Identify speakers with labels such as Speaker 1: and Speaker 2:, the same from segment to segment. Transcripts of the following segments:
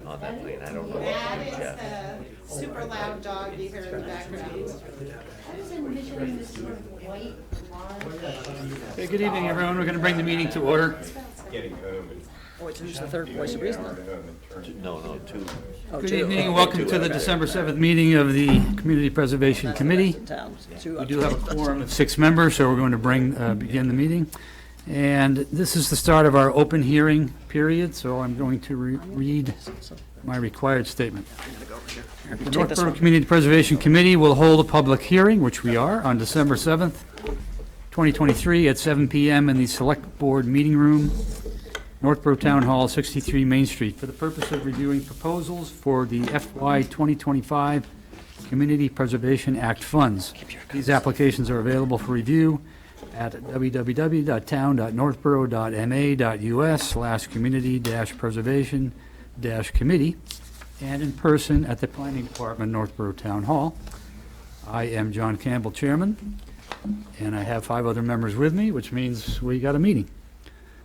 Speaker 1: on that plane. I don't know.
Speaker 2: That is the super loud dog you hear in the background.
Speaker 3: I was envisioning this sort of white lawn.
Speaker 4: Hey, good evening, everyone. We're going to bring the meeting to order.
Speaker 5: Oh, it's just the third voice of reason then?
Speaker 1: No, two.
Speaker 5: Oh,
Speaker 4: Good
Speaker 5: two.
Speaker 4: evening and welcome to the December 7th meeting of the Community Preservation Committee.
Speaker 5: Towns.
Speaker 4: We do have a quorum of 6 members, so we're going to begin the meeting. And this is the start of our open hearing period, so I'm going to read my required statement. The Northborough Community Preservation Committee will hold a public hearing, which we are, on December 7th, 2023 at 7 p.m. in the Select Board Meeting Room, Northborough Town Hall, 63 Main Street, for the purpose of reviewing proposals for the FY 2025 Community Preservation Act funds. These applications are available for review at www.town.northborough.ma.us/community-preservation-committee and in person at the Planning Department, Northborough Town Hall. I am John Campbell, Chairman, and I have 5 other members with me, which means we got a meeting.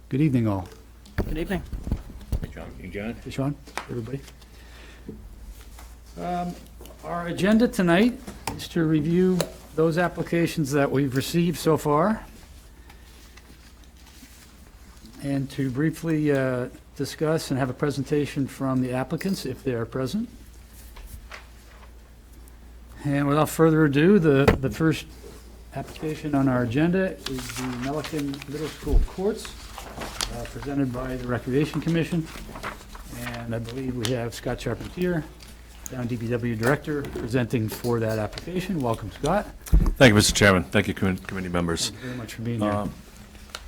Speaker 4: Good evening, all.
Speaker 5: Good evening.
Speaker 1: John, you John?
Speaker 4: Hey, Sean, everybody. Our agenda tonight is to review those applications that we've received so far and to briefly discuss and have a presentation from the applicants if they are present. And without further ado, the first application on our agenda is the Melican Middle School Courts, presented by the Recreation Commission. And I believe we have Scott Charpentier, Town DPW Director, presenting for that application. Welcome, Scott.
Speaker 6: Thank you, Mr. Chairman. Thank you, committee members.
Speaker 4: Thank you very much for being here.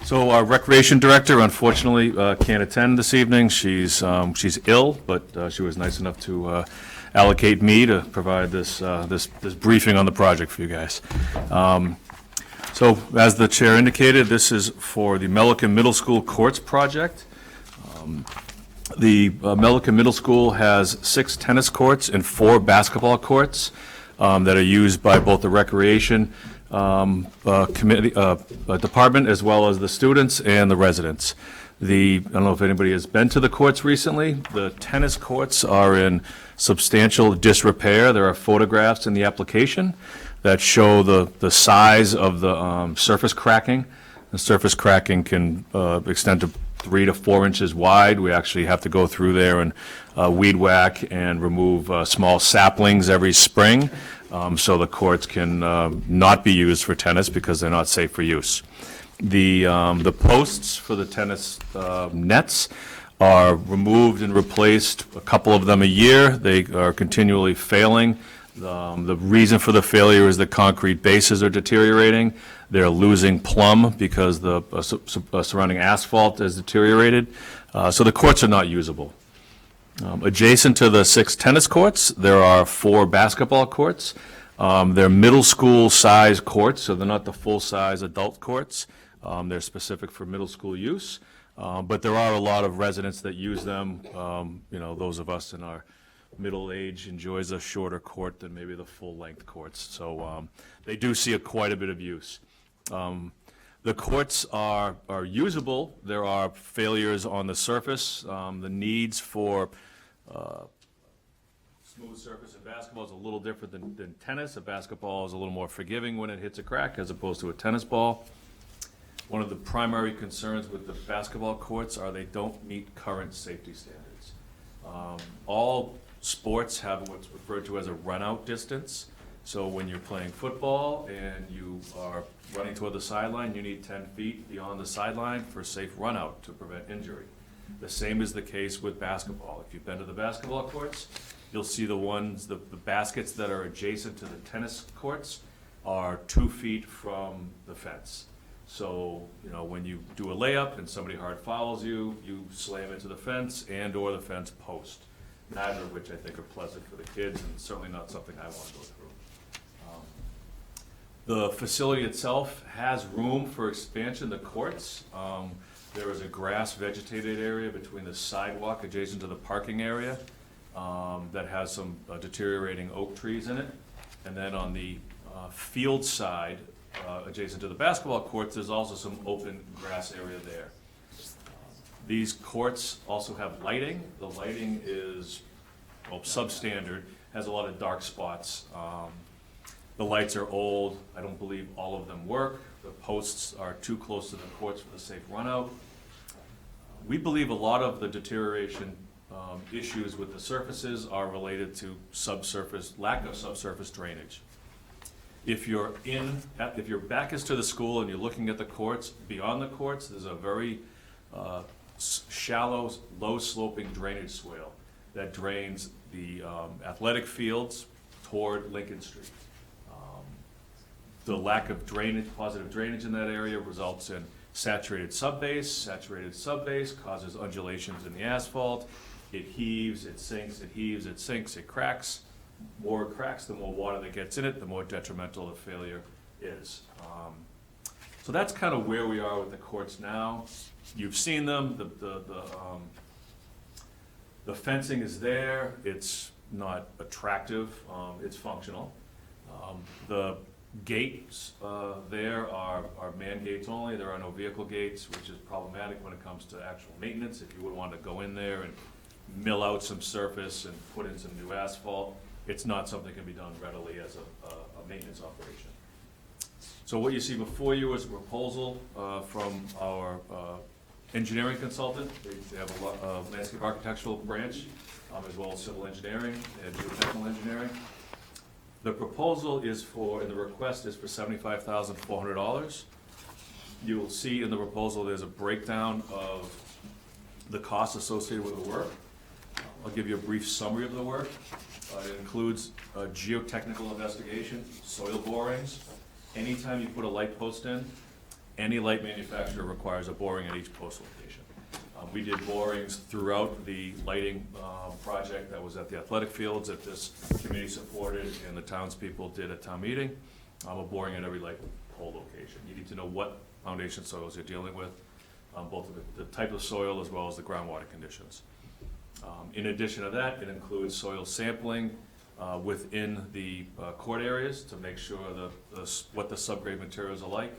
Speaker 6: So our Recreation Director unfortunately can't attend this evening. She's ill, but she was nice enough to allocate me to provide this briefing on the project for you guys. So as the chair indicated, this is for the Melican Middle School Courts project. The Melican Middle School has 6 tennis courts and 4 basketball courts that are used by both the recreation committee department as well as the students and the residents. I don't know if anybody has been to the courts recently. The tennis courts are in substantial disrepair. There are photographs in the application that show the size of the surface cracking. The surface cracking can extend to 3 to 4 inches wide. We actually have to go through there and weed whack and remove small saplings every spring, so the courts can not be used for tennis because they're not safe for use. The posts for the tennis nets are removed and replaced, a couple of them a year. They are continually failing. The reason for the failure is the concrete bases are deteriorating. They're losing plumb because the surrounding asphalt is deteriorated. So the courts are not usable. Adjacent to the 6 tennis courts, there are 4 basketball courts. They're middle school size courts, so they're not the full-size adult courts. They're specific for middle school use. But there are a lot of residents that use them. Those of us in our middle age enjoys a shorter court than maybe the full-length courts. So they do see quite a bit of use. The courts are usable. There are failures on the surface. The needs for smooth surface in basketball is a little different than tennis. A basketball is a little more forgiving when it hits a crack as opposed to a tennis ball. One of the primary concerns with the basketball courts are they don't meet current safety standards. All sports have what's referred to as a run-out distance. So when you're playing football and you are running toward the sideline, you need 10 feet beyond the sideline for safe run-out to prevent injury. The same is the case with basketball. If you've been to the basketball courts, you'll see the baskets that are adjacent to the tennis courts are 2 feet from the fence. So, when you do a layup and somebody hard fouls you, you slam into the fence and/or the fence post. Neither of which I think are pleasant for the kids and certainly not something I want to go through. The facility itself has room for expansion, the courts. There is a grass vegetated area between the sidewalk adjacent to the parking area that has some deteriorating oak trees in it. And then on the field side, adjacent to the basketball courts, there's also some open grass area there. These courts also have lighting. The lighting is, well, substandard, has a lot of dark spots. The lights are old. I don't believe all of them work. The posts are too close to the courts for the safe runout. We believe a lot of the deterioration issues with the surfaces are related to lack of subsurface drainage. If your back is to the school and you're looking at the courts, beyond the courts, there's a very shallow, low-sloping drainage swale that drains the athletic fields toward Lincoln Street. The lack of drainage, positive drainage in that area results in saturated subbase. Saturated subbase causes undulations in the asphalt. It heaves, it sinks, it heaves, it sinks, it cracks. More it cracks, the more water that gets in it, the more detrimental the failure is. So that's kind of where we are with the courts now. You've seen them, the fencing is there, it's not attractive, it's functional. The gates there are man gates only, there are no vehicle gates, which is problematic when it comes to actual maintenance. If you would want to go in there and mill out some surface and put in some new asphalt, it's not something that can be done readily as a maintenance operation. So what you see before you is a proposal from our engineering consultant. They have a landscape architectural branch, as well as civil engineering and geotechnical engineering. The proposal is and the request is for $75,400. You will see in the proposal there's a breakdown of the costs associated with the work. I'll give you a brief summary of the work. It includes a geotechnical investigation, soil borings. Anytime you put a light post in, any light manufacturer requires a boring at each post location. We did borings throughout the lighting project that was at the athletic fields that this committee supported and the townspeople did at town meeting. A boring at every light pole location. You need to know what foundation soils you're dealing with, both of the type of soil as well as the groundwater conditions. In addition to that, it includes soil sampling within the court areas to make sure what the subgrade materials are like.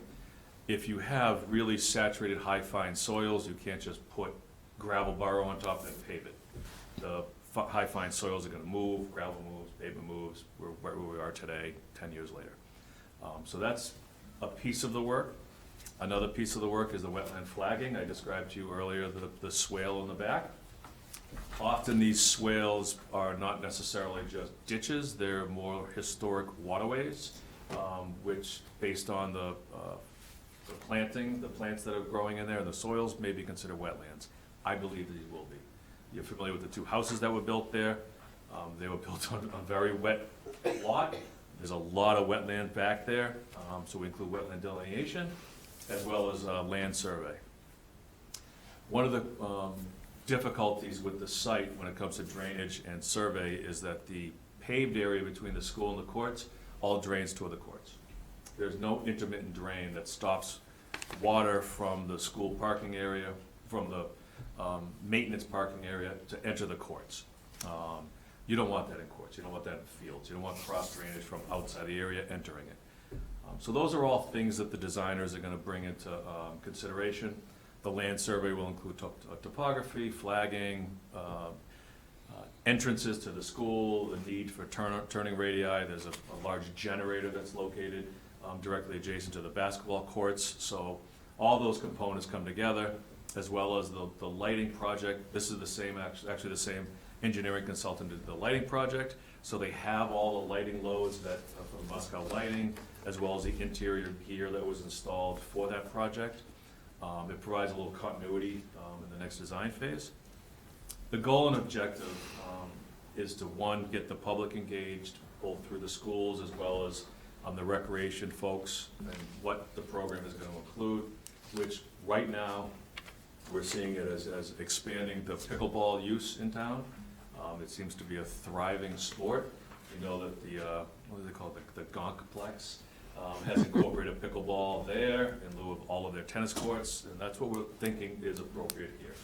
Speaker 6: If you have really saturated high fine soils, you can't just put gravel burrow on top and pave it. The high fine soils are gonna move, gravel moves, pavement moves, we're where we are today, 10 years later. So that's a piece of the work. Another piece of the work is the wetland flagging. I described to you earlier the swale in the back. Often these swales are not necessarily just ditches, they're more historic waterways, which based on the plants that are growing in there, and the soils may be considered wetlands. I believe these will be. You're familiar with the two houses that were built there. They were built on a very wet lot. There's a lot of wetland back there, so we include wetland delineation as well as land survey. One of the difficulties with the site when it comes to drainage and survey is that the paved area between the school and the courts all drains toward the courts. There's no intermittent drain that stops water from the school parking area, from the maintenance parking area to enter the courts. You don't want that in courts, you don't want that in fields, you don't want cross drainage from outside the area entering it. So those are all things that the designers are gonna bring into consideration. The land survey will include topography, flagging, entrances to the school, the need for turning radii. There's a large generator that's located directly adjacent to the basketball courts. So all those components come together, as well as the lighting project. This is the same, actually the same engineering consultant did the lighting project. So they have all the lighting loads that from Moscow Lighting, as well as the interior gear that was installed for that project. It provides a little continuity in the next design phase. The goal and objective is to, one, get the public engaged, both through the schools as well as the recreation folks, and what the program is going to include, which right now we're seeing it as expanding the pickleball use in town. It seems to be a thriving sport. You know that what do they call it, the Gonkplex has incorporated pickleball there in lieu of all of their tennis courts, and that's what we're thinking is appropriate here.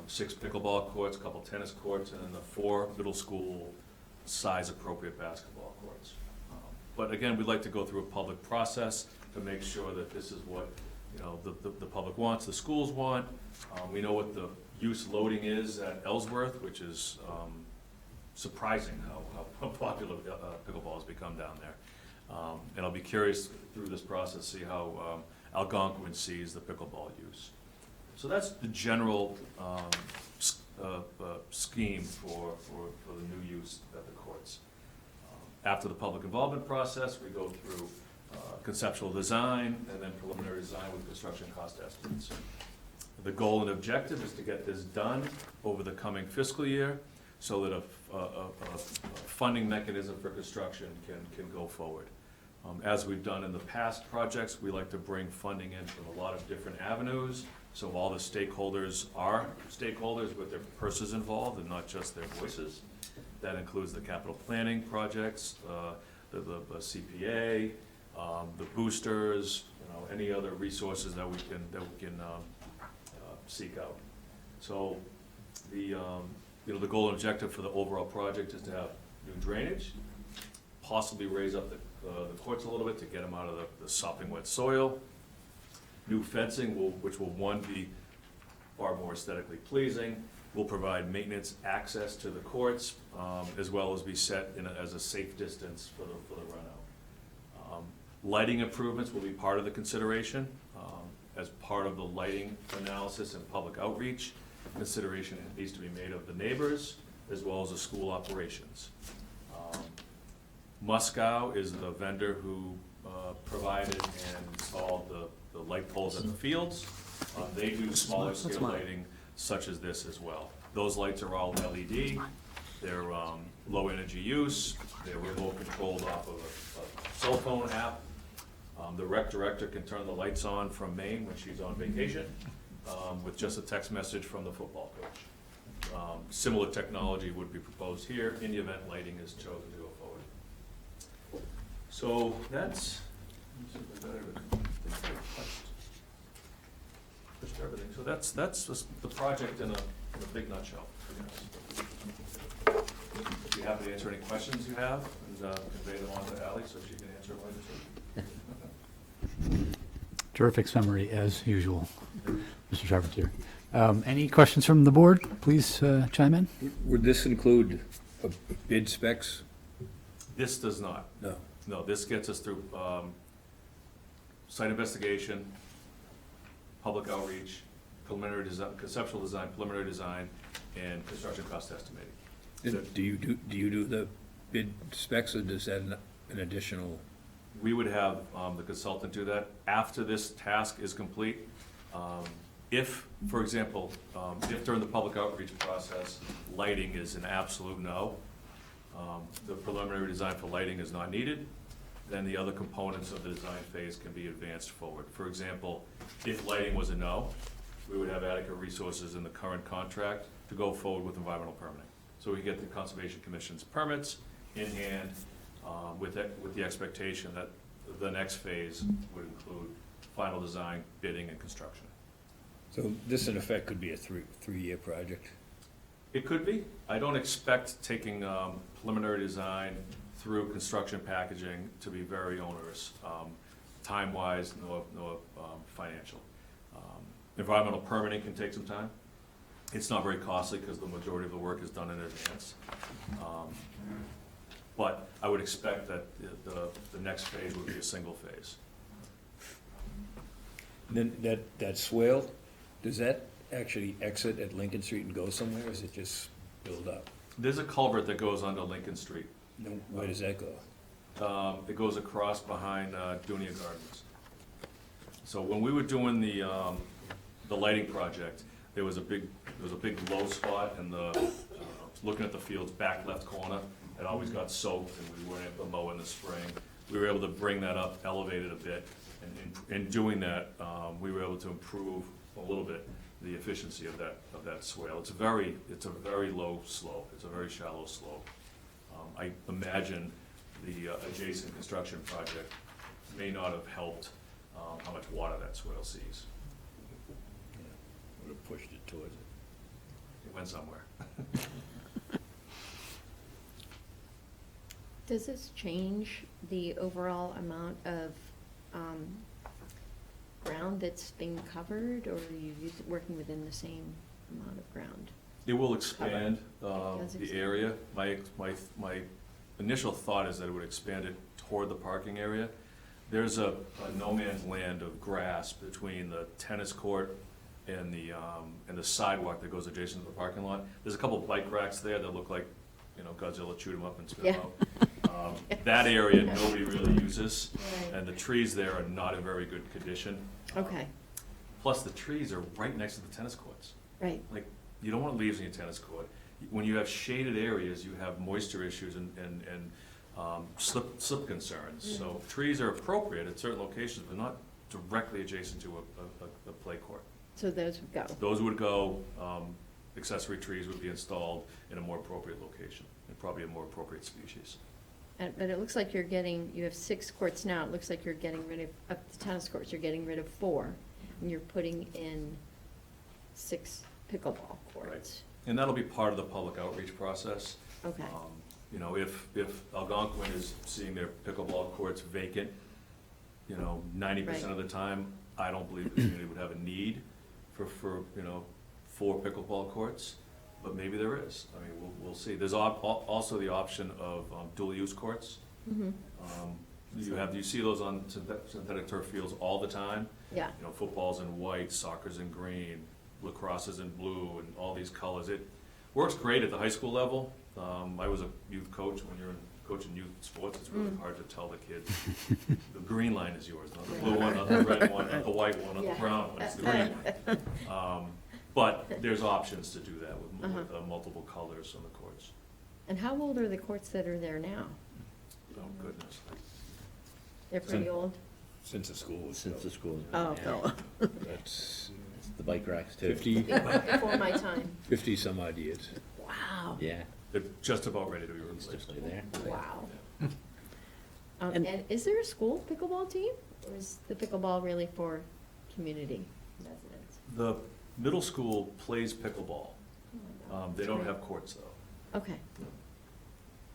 Speaker 6: 6 pickleball courts, a couple tennis courts, and then the 4 middle school size appropriate basketball courts. But again, we'd like to go through a public process to make sure that this is what the public wants, the schools want. We know what the use loading is at Ellsworth, which is surprising how popular pickleball has become down there. And I'll be curious through this process, see how Algonquin sees the pickleball use. So that's the general scheme for the new use at the courts. After the public involvement process, we go through conceptual design and then preliminary design with construction cost estimates. The goal and objective is to get this done over the coming fiscal year so that a funding mechanism for construction can go forward. As we've done in the past projects, we like to bring funding in from a lot of different avenues, so all the stakeholders are stakeholders with their purses involved and not just their voices. That includes the capital planning projects, the CPA, the boosters, any other resources that we can seek out. So the goal and objective for the overall project is to have new drainage, possibly raise up the courts a little bit to get them out of the sopping wet soil. New fencing which will one, be far more aesthetically pleasing, will provide maintenance access to the courts, as well as be set as a safe distance for the runout. Lighting improvements will be part of the consideration. As part of the lighting analysis and public outreach, consideration needs to be made of the neighbors as well as the school operations. Muskow is the vendor who provided and installed the light poles at the fields. They do smaller scale lighting such as this as well. Those lights are all LED. They're low energy use. They're remote controlled off of a cell phone app. The rec director can turn the lights on from Maine when she's on vacation with just a text message from the football coach. Similar technology would be proposed here in the event lighting is chosen to go forward. So that's, pushed everything. So that's just the project in a big nutshell. I'd be happy to answer any questions you have and convey them on to Ally so she can answer one or two.
Speaker 4: Terrific summary, as usual, Mr. Charpentier. Any questions from the board? Please chime in.
Speaker 7: Would this include bid specs?
Speaker 6: This does not.
Speaker 7: No.
Speaker 6: No, this gets us through site investigation, public outreach, preliminary design, conceptual design, preliminary design, and construction cost estimating.
Speaker 7: Do you do the bid specs, or does that an additional?
Speaker 6: We would have the consultant do that. After this task is complete, if, for example, if during the public outreach process, lighting is an absolute no, the preliminary design for lighting is not needed, then the other components of the design phase can be advanced forward. For example, if lighting was a no, we would have adequate resources in the current contract to go forward with environmental permitting. So we get the Conservation Commission's permits in hand, with the expectation that the next phase would include final design, bidding, and construction.
Speaker 7: So this in effect could be a three-year project?
Speaker 6: It could be. I don't expect taking preliminary design through construction packaging to be very onerous, time-wise nor financial. Environmental permitting can take some time. It's not very costly because the majority of the work is done in advance. But I would expect that the next phase would be a single phase.
Speaker 7: Then that swale, does that actually exit at Lincoln Street and go somewhere, or is it just build up?
Speaker 6: There's a culvert that goes under Lincoln Street.
Speaker 7: No, where does that go?
Speaker 6: It goes across behind Dunia Gardens. So when we were doing the lighting project, there was a big low spot in the, looking at the field's back left corner. It always got soaked and we weren't able to mow in the spring. We were able to bring that up, elevate it a bit, and in doing that, we were able to improve a little bit the efficiency of that swale. It's a very low slope. It's a very shallow slope. I imagine the adjacent construction project may not have helped how much water that swale sees.
Speaker 7: Yeah, would have pushed it towards it.
Speaker 6: It went somewhere.
Speaker 3: Does this change the overall amount of ground that's being covered, or are you working within the same amount of ground?
Speaker 6: It will expand
Speaker 3: Does
Speaker 6: the
Speaker 3: expand.
Speaker 6: area. My initial thought is that it would expand it toward the parking area. There's a no man's land of grass between the tennis court and the sidewalk that goes adjacent to the parking lot. There's a couple of bike racks there that look like, Godzilla chewed them up and spit them out. That area, nobody really uses,
Speaker 3: Right.
Speaker 6: and the trees there are not in very good condition.
Speaker 3: Okay,
Speaker 6: Plus, the trees are right next to the tennis courts.
Speaker 3: right,
Speaker 6: Like, you don't want leaves in your tennis court. When you have shaded areas, you have moisture issues and slip concerns. So trees are appropriate at certain locations, but not directly adjacent to a play court.
Speaker 3: so those would go.
Speaker 6: Those would go, accessory trees would be installed in a more appropriate location, and probably a more appropriate species.
Speaker 3: But it looks like you have 6 courts now, it looks like you're getting rid of the tennis courts, you're getting rid of 4, and you're putting in 6 pickleball courts.
Speaker 6: And that'll be part of the public outreach process.
Speaker 3: Okay,
Speaker 6: If Algonquin is seeing their pickleball courts vacant, 90% of the time, I don't believe the community would have a need for 4 pickleball courts, but maybe there is. I mean, we'll see. There's also the option of dual-use courts.
Speaker 3: mm-hmm,
Speaker 6: You see those on synthetic turf fields all the time.
Speaker 3: yeah,
Speaker 6: Football's in white, soccer's in green, lacrosse is in blue, and all these colors. It works great at the high school level. I was a youth coach. When you're coaching youth sports, it's really hard to tell the kids, the green line is yours, not the blue one, not the red one, not the white one, not the brown one, it's the green one. But there's options to do that with multiple colors on the courts.
Speaker 3: And how old are the courts that are there now?
Speaker 6: Oh, goodness.
Speaker 3: They're pretty old?
Speaker 7: Since the school was
Speaker 1: Since the
Speaker 7: built.
Speaker 1: school.
Speaker 3: Oh,
Speaker 1: Yeah.
Speaker 3: okay.
Speaker 7: That's
Speaker 1: The bike racks too.
Speaker 3: Before my time.
Speaker 7: 50 some odd years.
Speaker 3: Wow.
Speaker 1: Yeah,
Speaker 6: They're just about ready to be
Speaker 1: it's
Speaker 6: replaced.
Speaker 1: definitely there.
Speaker 3: Wow. And is there a school pickleball team, or is the pickleball really for community residents?
Speaker 6: The middle school plays pickleball. They don't have courts though.
Speaker 3: Okay,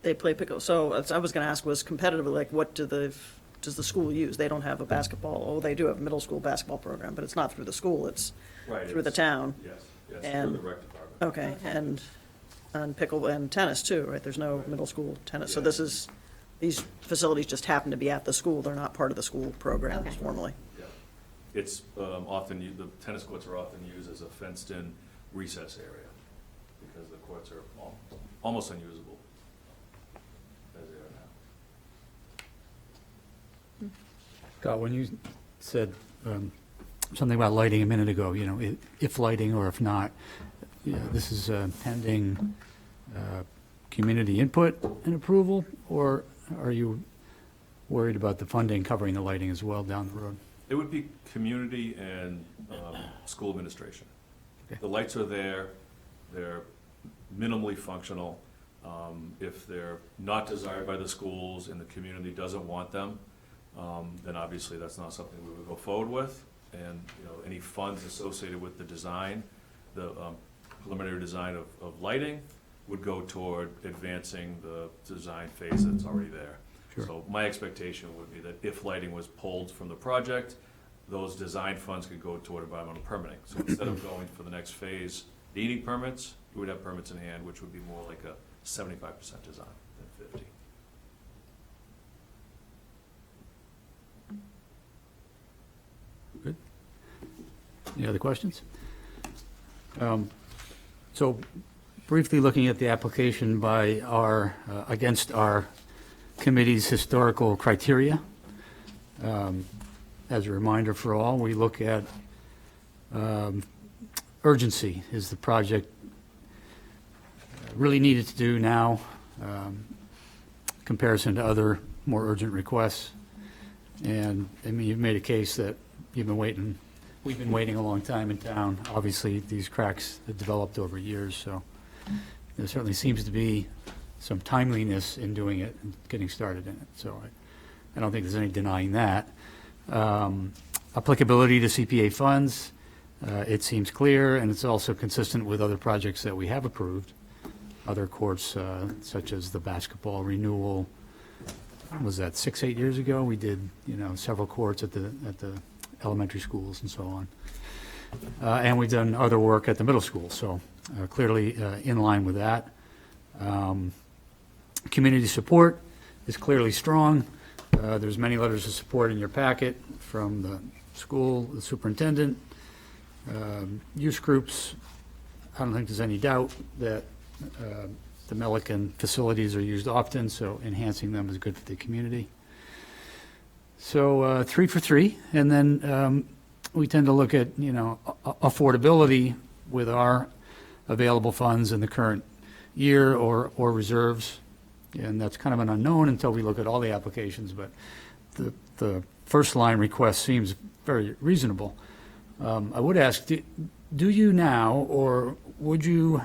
Speaker 5: They play pickle, so I was gonna ask, was competitively, like, what does the school use? They don't have a basketball, oh, they do have a middle school basketball program, but it's not through the school, it's
Speaker 6: Right.
Speaker 5: through the
Speaker 6: it's-
Speaker 5: town.
Speaker 6: Yes, through
Speaker 5: And-
Speaker 6: the rec department.
Speaker 5: Okay,
Speaker 3: Okay.
Speaker 5: and pickle and tennis too, right? There's no middle school tennis, so
Speaker 6: Yeah.
Speaker 5: these facilities just happen to be at the school, they're not part of the school program
Speaker 3: Okay.
Speaker 5: formally.
Speaker 6: Yeah. It's often, the tennis courts are often used as a fenced-in recess area because the courts are almost unusable as they are now.
Speaker 4: Scott, when you said something about lighting a minute ago, if lighting or if not, this is pending community input and approval, or are you worried about the funding covering the lighting as well down the road?
Speaker 6: It would be community and school administration.
Speaker 4: Okay.
Speaker 6: The lights are there, they're minimally functional. If they're not desired by the schools and the community doesn't want them, then obviously that's not something we would go forward with. And, any funds associated with the design, the preliminary design of lighting would go toward advancing the design phase that's already there.
Speaker 4: Sure.
Speaker 6: So my expectation would be that if lighting was pulled from the project, those design funds could go toward environmental permitting. So instead of going for the next phase, needing permits, we would have permits in hand, which would be more like a 75% design than 50.
Speaker 4: Good. Any other questions? So briefly looking at the application by against our committee's historical criteria. As a reminder for all, we look at urgency. Is the project really needed to do now, comparison to other more urgent requests? And, you've made a case that we've been waiting a long time in town. Obviously, these cracks have developed over years, so there certainly seems to be some timeliness in doing it and getting started in it. So I don't think there's any denying that. Applicability to CPA funds, it seems clear, and it's also consistent with other projects that we have approved. Other courts, such as the basketball renewal, was that 6-8 years ago? We did, several courts at the elementary schools and so on. And we've done other work at the middle school, so clearly in line with that. Community support is clearly strong. There's many letters of support in your packet from the school, the superintendent, use groups. I don't think there's any doubt that the Melican facilities are used often, so enhancing them is good for the community. So 3 for 3, and then we tend to look at, affordability with our available funds in the current year or reserves, and that's kind of an unknown until we look at all the applications, but the first line request seems very reasonable. I would ask, do you now, or would you,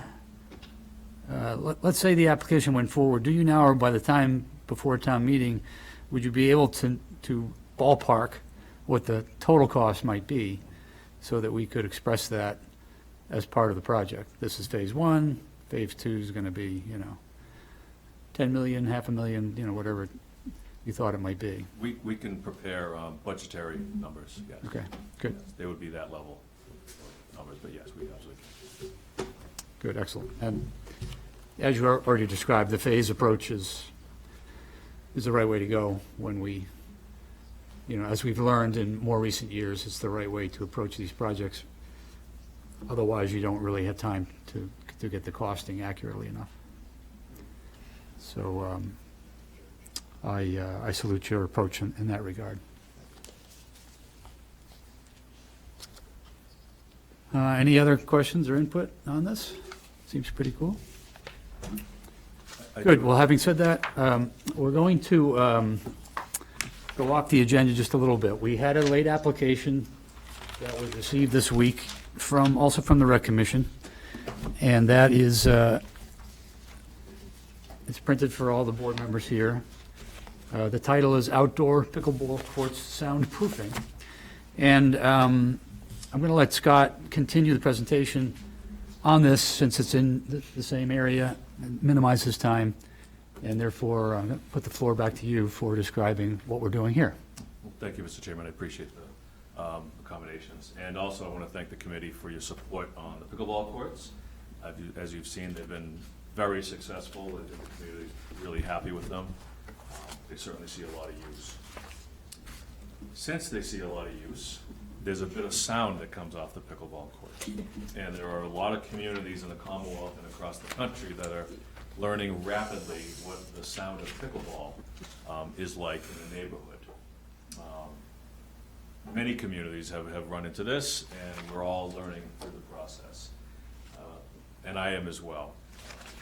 Speaker 4: let's say the application went forward, do you now, or by the time before town meeting, would you be able to ballpark what the total cost might be so that we could express that as part of the project? This is phase 1, phase 2 is going to be, 10 million, $500,000, whatever you thought it might be.
Speaker 6: We can prepare budgetary numbers, yes.
Speaker 4: Okay, good,
Speaker 6: They would be that level of numbers, but yes, we absolutely can.
Speaker 4: good, excellent. And as you already described, the phase approach is the right way to go when we, as we've learned in more recent years, it's the right way to approach these projects. Otherwise, you don't really have time to get the costing accurately enough. So I salute your approach in that regard. Any other questions or input on this? Seems pretty cool. Good, well, having said that, we're going to go off the agenda just a little bit. We had a late application that was received this week also from the Rec Commission, and that is, it's printed for all the board members here. The title is Outdoor Pickleball Courts Soundproofing. And I'm going to let Scott continue the presentation on this since it's in the same area, and minimize his time, and therefore I'm going to put the floor back to you for describing what we're doing here.
Speaker 6: Well, thank you, Mr. Chairman. I appreciate the accommodations. And also, I want to thank the committee for your support on the pickleball courts. As you've seen, they've been very successful, and the community is really happy with them. They certainly see a lot of use. Since they see a lot of use, there's a bit of sound that comes off the pickleball court. And there are a lot of communities in the Commonwealth and across the country that are learning rapidly what the sound of pickleball is like in the neighborhood. Many communities have run into this, and we're all learning through the process. And I am as well.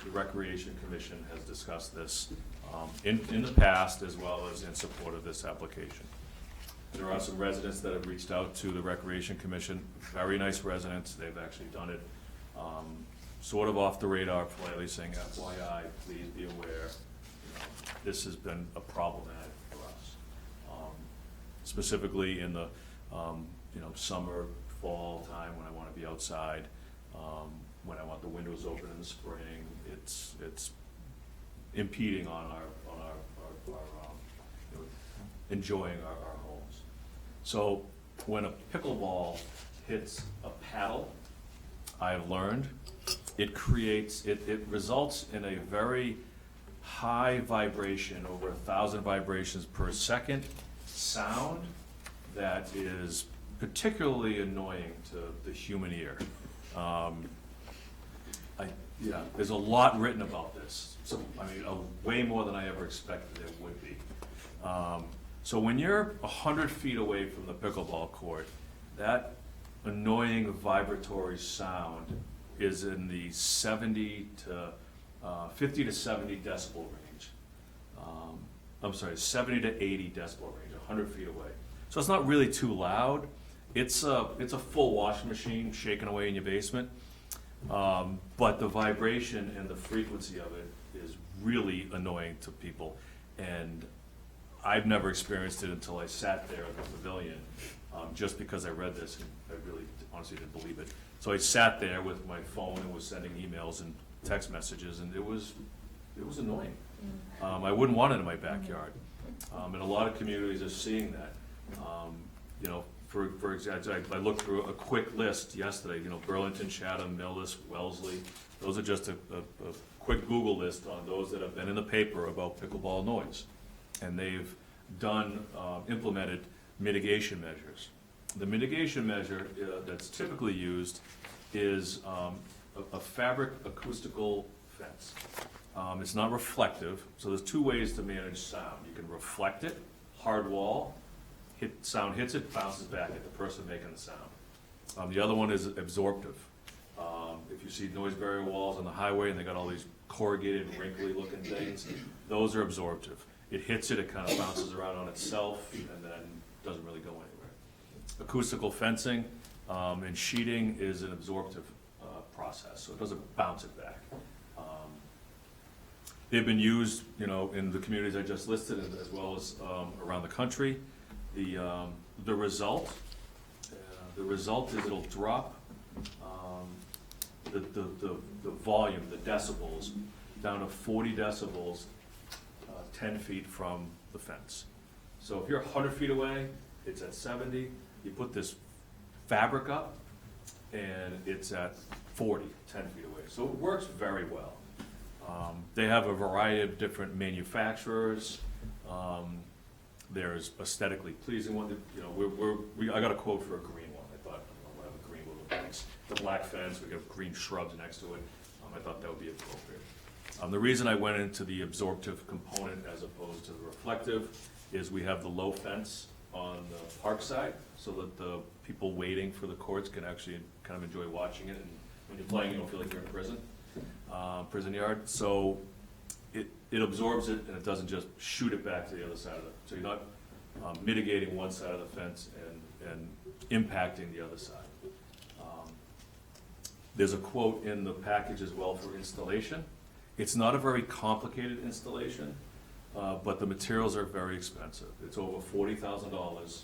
Speaker 6: The Recreation Commission has discussed this in the past, as well as in support of this application. There are some residents that have reached out to the Recreation Commission, very nice residents. They've actually done it sort of off the radar, politely saying, FYI, please be aware, this has been a problematic for us. Specifically in the summer, fall time when I want to be outside, when I want the windows open in the spring, it's impeding on our enjoying our homes. So when a pickleball hits a paddle, I've learned, it results in a very high vibration, over 1,000 vibrations per second, sound that is particularly annoying to the human ear. There's a lot written about this. So, way more than I ever expected there would be. So when you're 100 feet away from the pickleball court, that annoying vibratory sound is in the 50 to 70 decibel range. 70 to 80 decibel range, 100 feet away. So it's not really too loud. It's a full washing machine shaking away in your basement. But the vibration and the frequency of it is really annoying to people. And I've never experienced it until I sat there at the pavilion, just because I read this and I really honestly didn't believe it. So I sat there with my phone and was sending emails and text messages, and it was annoying. I wouldn't want it in my backyard. And a lot of communities are seeing that. For example, I looked through a quick list yesterday, you know, Burlington, Chatham, Millis, Wellesley. Those are just a quick Google list on those that have been in the paper about pickleball noise. And they've implemented mitigation measures. The mitigation measure that's typically used is a fabric acoustical fence. It's not reflective, so there's two ways to manage sound. You can reflect it, hard wall, sound hits it, bounces back at the person making the sound. The other one is absorptive. If you see noise barrier walls on the highway and they got all these corrugated, wrinkly looking things, those are absorptive. It hits it, it kind of bounces around on itself, and then doesn't really go anywhere. Acoustical fencing and sheeting is an absorptive process, so it doesn't bounce it back. They've been used, you know, in the communities I just listed, as well as around the country. The result is it'll drop the volume, the decibels, down to 40 decibels, 10 feet from the fence. So if you're 100 feet away, it's at 70. You put this fabric up, and it's at 40, 10 feet away. So it works very well. They have a variety of different manufacturers. There's aesthetically pleasing one. You know, I got a quote for a green one. I thought, we'll have a green with the blanks. The black fence, we got green shrubs next to it. I thought that would be appropriate. The reason I went into the absorptive component as opposed to the reflective is we have the low fence on the park side, so that the people waiting for the courts can actually kind of enjoy watching it. And when you're playing, you don't feel like you're in prison yard. So it absorbs it, and it doesn't just shoot it back to the other side of it. So you're not mitigating one side of the fence and impacting the other side. There's a quote in the package as well for installation. It's not a very complicated installation, but the materials are very expensive. It's over $40,000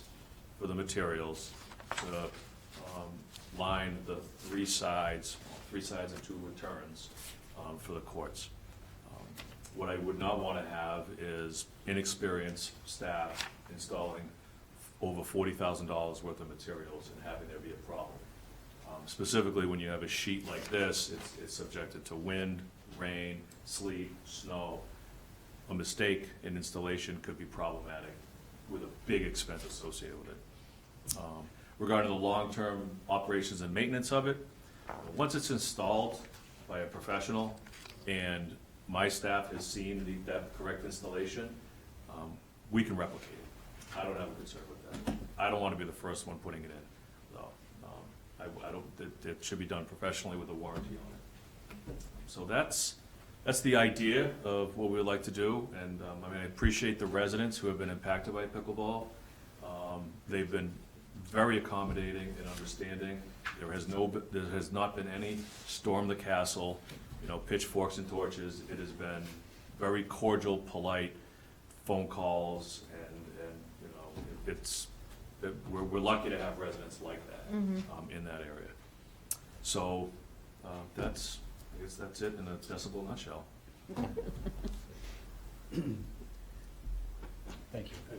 Speaker 6: for the materials to line the three sides and two returns for the courts. What I would not want to have is inexperienced staff installing over $40,000 worth of materials and having there be a problem. Specifically, when you have a sheet like this, it's subjected to wind, rain, sleet, snow. A mistake in installation could be problematic with a big expense associated with it. Regarding the long-term operations and maintenance of it, once it's installed by a professional and my staff has seen that correct installation, we can replicate it. I don't have a concern with that. I don't want to be the first one putting it in, though. It should be done professionally with a warranty on it. So that's the idea of what we would like to do, and I appreciate the residents who have been impacted by pickleball. They've been very accommodating and understanding. There has not been any storm the castle, pitchforks and torches. It has been very cordial, polite phone calls, and we're lucky to have residents like that in that area. So I guess that's it in a decibel nutshell.
Speaker 4: Thank you. I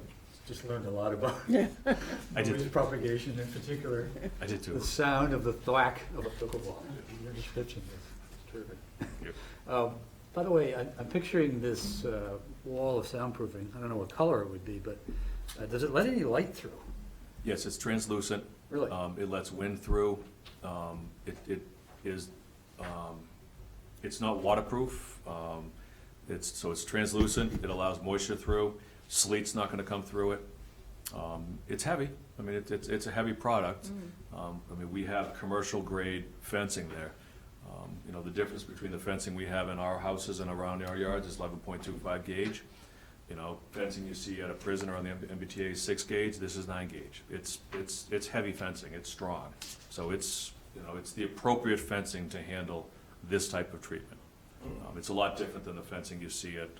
Speaker 4: just learned a lot about
Speaker 6: I did.
Speaker 4: noise propagation in particular.
Speaker 6: I did too.
Speaker 4: The sound of the thwack of a pickleball. Your description is terrific.
Speaker 6: Thank
Speaker 4: By the way, I'm picturing this wall of soundproofing. I don't know what color it would be, but does it let any light through?
Speaker 6: Yes, it's translucent.
Speaker 4: Really?
Speaker 6: It lets wind through. It's not waterproof. It's translucent. It allows moisture through. Sleet's not gonna come through it. It's heavy. It's a heavy product. We have commercial grade fencing there. The difference between the fencing we have in our houses and around our yards is 11.25 gauge. Fencing you see at a prison or on the MBTA is 6 gauge. This is 9 gauge. It's heavy fencing. It's strong. So it's the appropriate fencing to handle this type of treatment. It's a lot different than the fencing you see at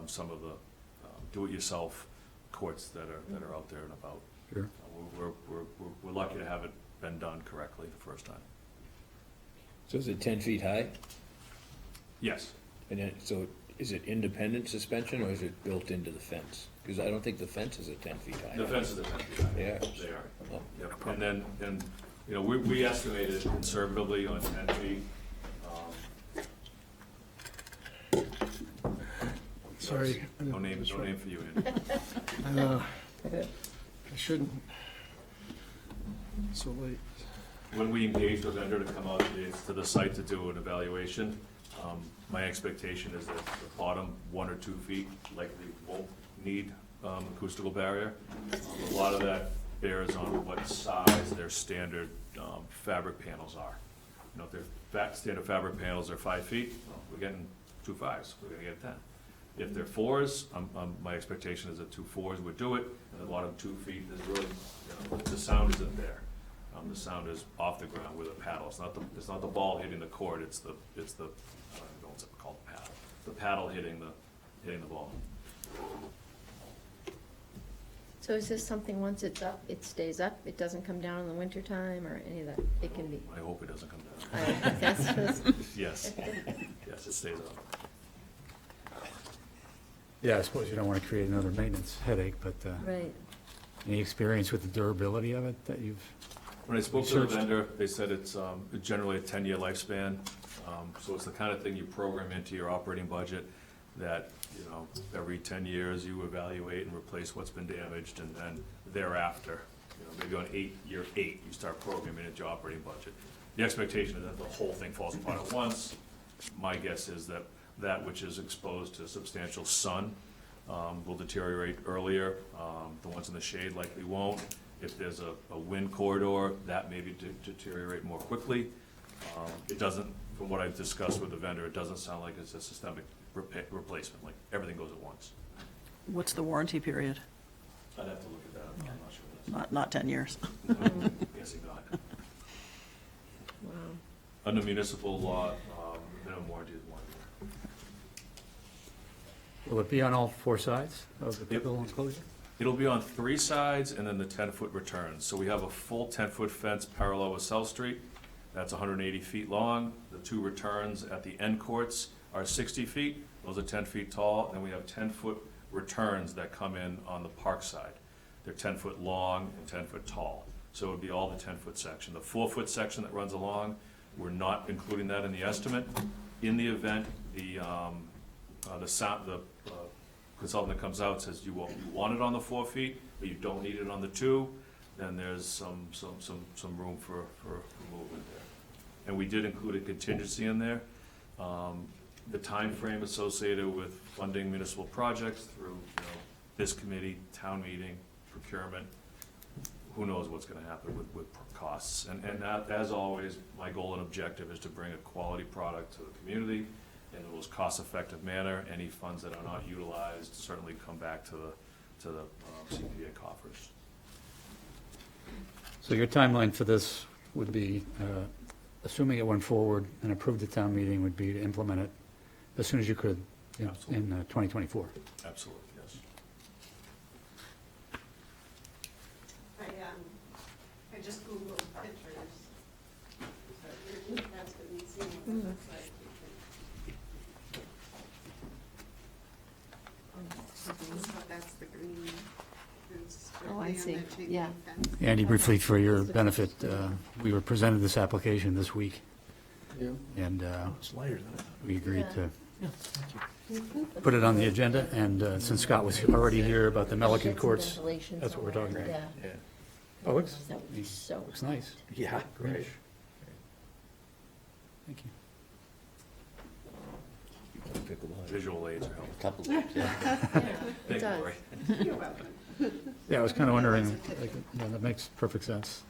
Speaker 6: some of the do-it-yourself courts that are out there and about.
Speaker 4: Sure.
Speaker 6: We're lucky to have it been done correctly the first time.
Speaker 7: So is it 10 feet high?
Speaker 6: Yes.
Speaker 7: And then, so is it independent suspension or is it built into the fence? Because I don't think the fence is at 10 feet high.
Speaker 6: The fences are 10 feet high.
Speaker 7: They are.
Speaker 6: They are.
Speaker 7: Oh.
Speaker 6: Yep. And then, you know, we estimated conservatively on 10 feet.
Speaker 8: Sorry.
Speaker 6: No name for you, Andy.
Speaker 8: I shouldn't. So late.
Speaker 6: When we engage the vendor to come out to the site to do an evaluation, my expectation is that the bottom 1 or 2 feet likely won't need acoustical barrier. A lot of that bears on what size their standard fabric panels are. You know, if their standard fabric panels are 5 feet, well, we're getting 2 5s, we're gonna get 10. If they're 4s, my expectation is that 2 4s would do it, and the bottom 2 feet, there's really, you know, the sound isn't there. The sound is off the ground with a paddle. It's not the ball hitting the court, it's the, I don't know what's it called, paddle. The paddle hitting the ball.
Speaker 3: So is this something, once it's up, it stays up? It doesn't come down in the wintertime or any of that? It can be.
Speaker 6: I hope it doesn't come
Speaker 3: I
Speaker 6: down.
Speaker 3: think that's
Speaker 6: Yes, yes, it stays up.
Speaker 4: Yeah, I suppose you don't want to create another maintenance headache, but
Speaker 3: right.
Speaker 4: any experience with the durability of it that you've?
Speaker 6: When I spoke to the
Speaker 4: Researched.
Speaker 6: vendor, they said it's generally a 10-year lifespan. So it's the kind of thing you program into your operating budget that, you know, every 10 years you evaluate and replace what's been damaged, and then thereafter, you know, maybe on year 8, you start programming into your operating budget. The expectation is that the whole thing falls apart at once. My guess is that that which is exposed to substantial sun will deteriorate earlier. The ones in the shade likely won't. If there's a wind corridor, that may deteriorate more quickly. It doesn't, from what I've discussed with the vendor, it doesn't sound like it's a systemic replacement, like everything goes at once.
Speaker 5: What's the warranty period?
Speaker 6: I'd have to look at that, I'm not sure.
Speaker 5: Not 10 years.
Speaker 6: Guessing not.
Speaker 3: Wow.
Speaker 6: Under municipal law, minimum warranty is 1 year.
Speaker 4: Will it be on all 4 sides of the
Speaker 6: Yep.
Speaker 4: pickle enclosure?
Speaker 6: It'll be on 3 sides and then the 10-foot returns. So we have a full 10-foot fence parallel with South Street. That's 180 feet long. The 2 returns at the end courts are 60 feet. Those are 10 feet tall. And we have 10-foot returns that come in on the park side. They're 10-foot long and 10-foot tall. So it would be all the 10-foot section. The 4-foot section that runs along, we're not including that in the estimate. In the event the consultant that comes out says you want it on the 4 feet, but you don't need it on the 2, then there's some room for movement there. And we did include a contingency in there. The time frame associated with funding municipal projects through, you know, this committee, town meeting, procurement, who knows what's gonna happen with costs. And that, as always, my goal and objective is to bring a quality product to the community in the most cost-effective manner. Any funds that are not utilized certainly come back to the CPA coffers.
Speaker 4: So your timeline for this would be, assuming it went forward and approved at town meeting, would be to implement it as soon as you could in
Speaker 6: Absolutely.
Speaker 4: 2024?
Speaker 6: Absolutely, yes.
Speaker 2: I just Googled pictures. So you're interested in seeing what it looks like. So that's the green. It's
Speaker 3: Oh, I
Speaker 2: directly on
Speaker 3: see.
Speaker 2: the chain
Speaker 3: Yeah.
Speaker 2: link fence.
Speaker 4: Andy, briefly for your benefit, we were presented this application this week,
Speaker 8: Yeah.
Speaker 4: and
Speaker 8: It's lighter than I thought.
Speaker 4: we agreed to
Speaker 8: Yeah, thank you.
Speaker 4: put it on the agenda, and since Scott was already here about the Melican
Speaker 3: Get some
Speaker 4: courts,
Speaker 3: ventilation
Speaker 4: that's what we're talking
Speaker 3: somewhere.
Speaker 4: about.
Speaker 3: Yeah.
Speaker 7: Yeah.
Speaker 4: Oh, looks,
Speaker 3: That would be so.
Speaker 4: looks nice.
Speaker 8: Yeah, great.
Speaker 4: Thank you.
Speaker 7: Pickleball.
Speaker 6: Visual aids are helpful.
Speaker 1: Couple,
Speaker 3: Yeah,
Speaker 6: Thank
Speaker 3: it
Speaker 6: you,
Speaker 3: does.
Speaker 6: Lori.
Speaker 2: You're welcome.
Speaker 4: Yeah, I was kind of wondering, like, yeah, that makes perfect sense.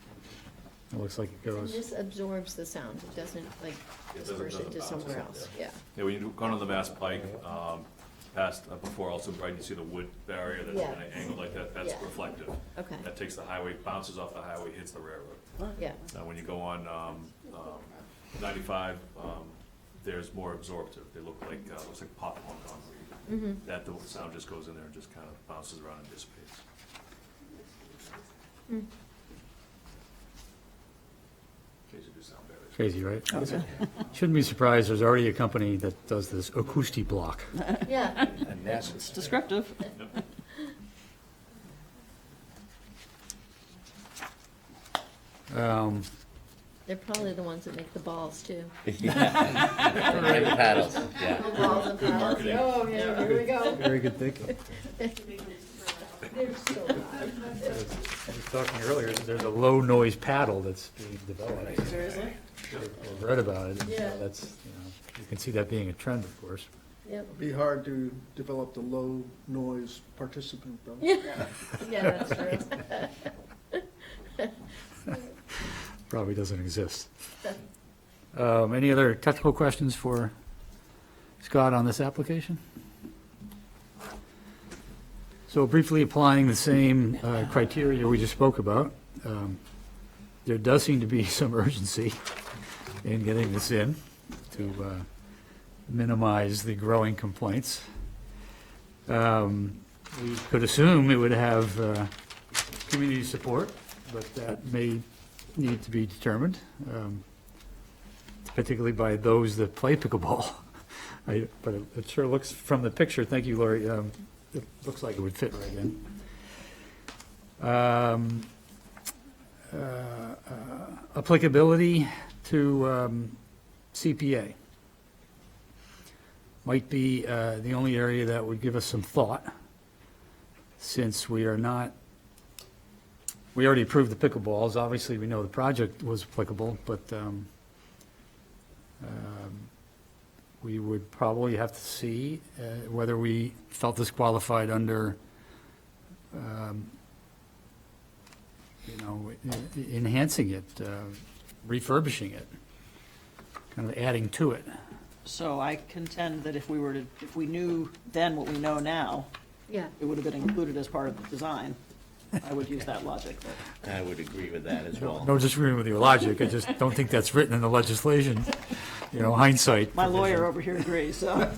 Speaker 4: It looks like it
Speaker 3: And
Speaker 4: goes,
Speaker 3: this absorbs the sound. It doesn't like
Speaker 6: It
Speaker 3: disperse it
Speaker 6: doesn't
Speaker 3: to
Speaker 6: bounce
Speaker 3: somewhere
Speaker 6: up
Speaker 3: else.
Speaker 6: there.
Speaker 3: Yeah.
Speaker 6: Yeah, when you go on the Mass Pike, past, before also, right, you see the wood barrier that's
Speaker 3: Yeah.
Speaker 6: kind of angled like that, that's
Speaker 3: Yeah.
Speaker 6: reflective.
Speaker 3: Okay.
Speaker 6: That takes the highway, bounces off the highway, hits the railroad.
Speaker 3: Yeah.
Speaker 6: Now, when you go on 95, there's more absorptive. They look like, looks like popcorn concrete.
Speaker 3: Mm-hmm.
Speaker 6: That, the sound just goes in there and just kind of bounces around and dissipates.
Speaker 3: Mm.
Speaker 6: In case you do sound barriers.
Speaker 4: Crazy, right?
Speaker 5: Okay.
Speaker 4: Shouldn't be surprised, there's already a company that does this acoustic block.
Speaker 3: Yeah.
Speaker 7: And that's,
Speaker 5: It's descriptive.
Speaker 3: They're probably the ones that make the balls, too.
Speaker 1: And the paddles, yeah.
Speaker 3: Balls and paddles. Oh, yeah, here we go.
Speaker 4: Very good thinking.
Speaker 3: They're so loud.
Speaker 4: I was talking earlier, there's a low-noise paddle that's being developed.
Speaker 5: Seriously?
Speaker 4: I've read about it.
Speaker 3: Yeah.
Speaker 4: That's, you can see that being a trend, of course.
Speaker 3: Yep.
Speaker 8: It'd be hard to develop the low noise participant, though.
Speaker 3: Yeah, that's true.
Speaker 4: Probably doesn't exist. Any other technical questions for Scott on this application? So briefly applying the same criteria we just spoke about, there does seem to be some urgency in getting this in to minimize the growing complaints. We could assume it would have community support, but that may need to be determined, particularly by those that play pickleball. But it sure looks, from the picture, thank you, Lori, it looks like it would fit right in. Applicability to CPA might be the only area that would give us some thought, since we are not, we already approved the pickleballs. Obviously, we know the project was applicable, but we would probably have to see whether we felt disqualified under, enhancing it, refurbishing it, kind of adding to it.
Speaker 5: So I contend that if we knew then what we know now,
Speaker 3: Yeah.
Speaker 5: it would have been included as part of the design. I would use that logic, but.
Speaker 1: I would agree with that as well.
Speaker 4: No disagreeing with your logic, I just don't think that's written in the legislation, hindsight.
Speaker 5: My lawyer over here agrees, so.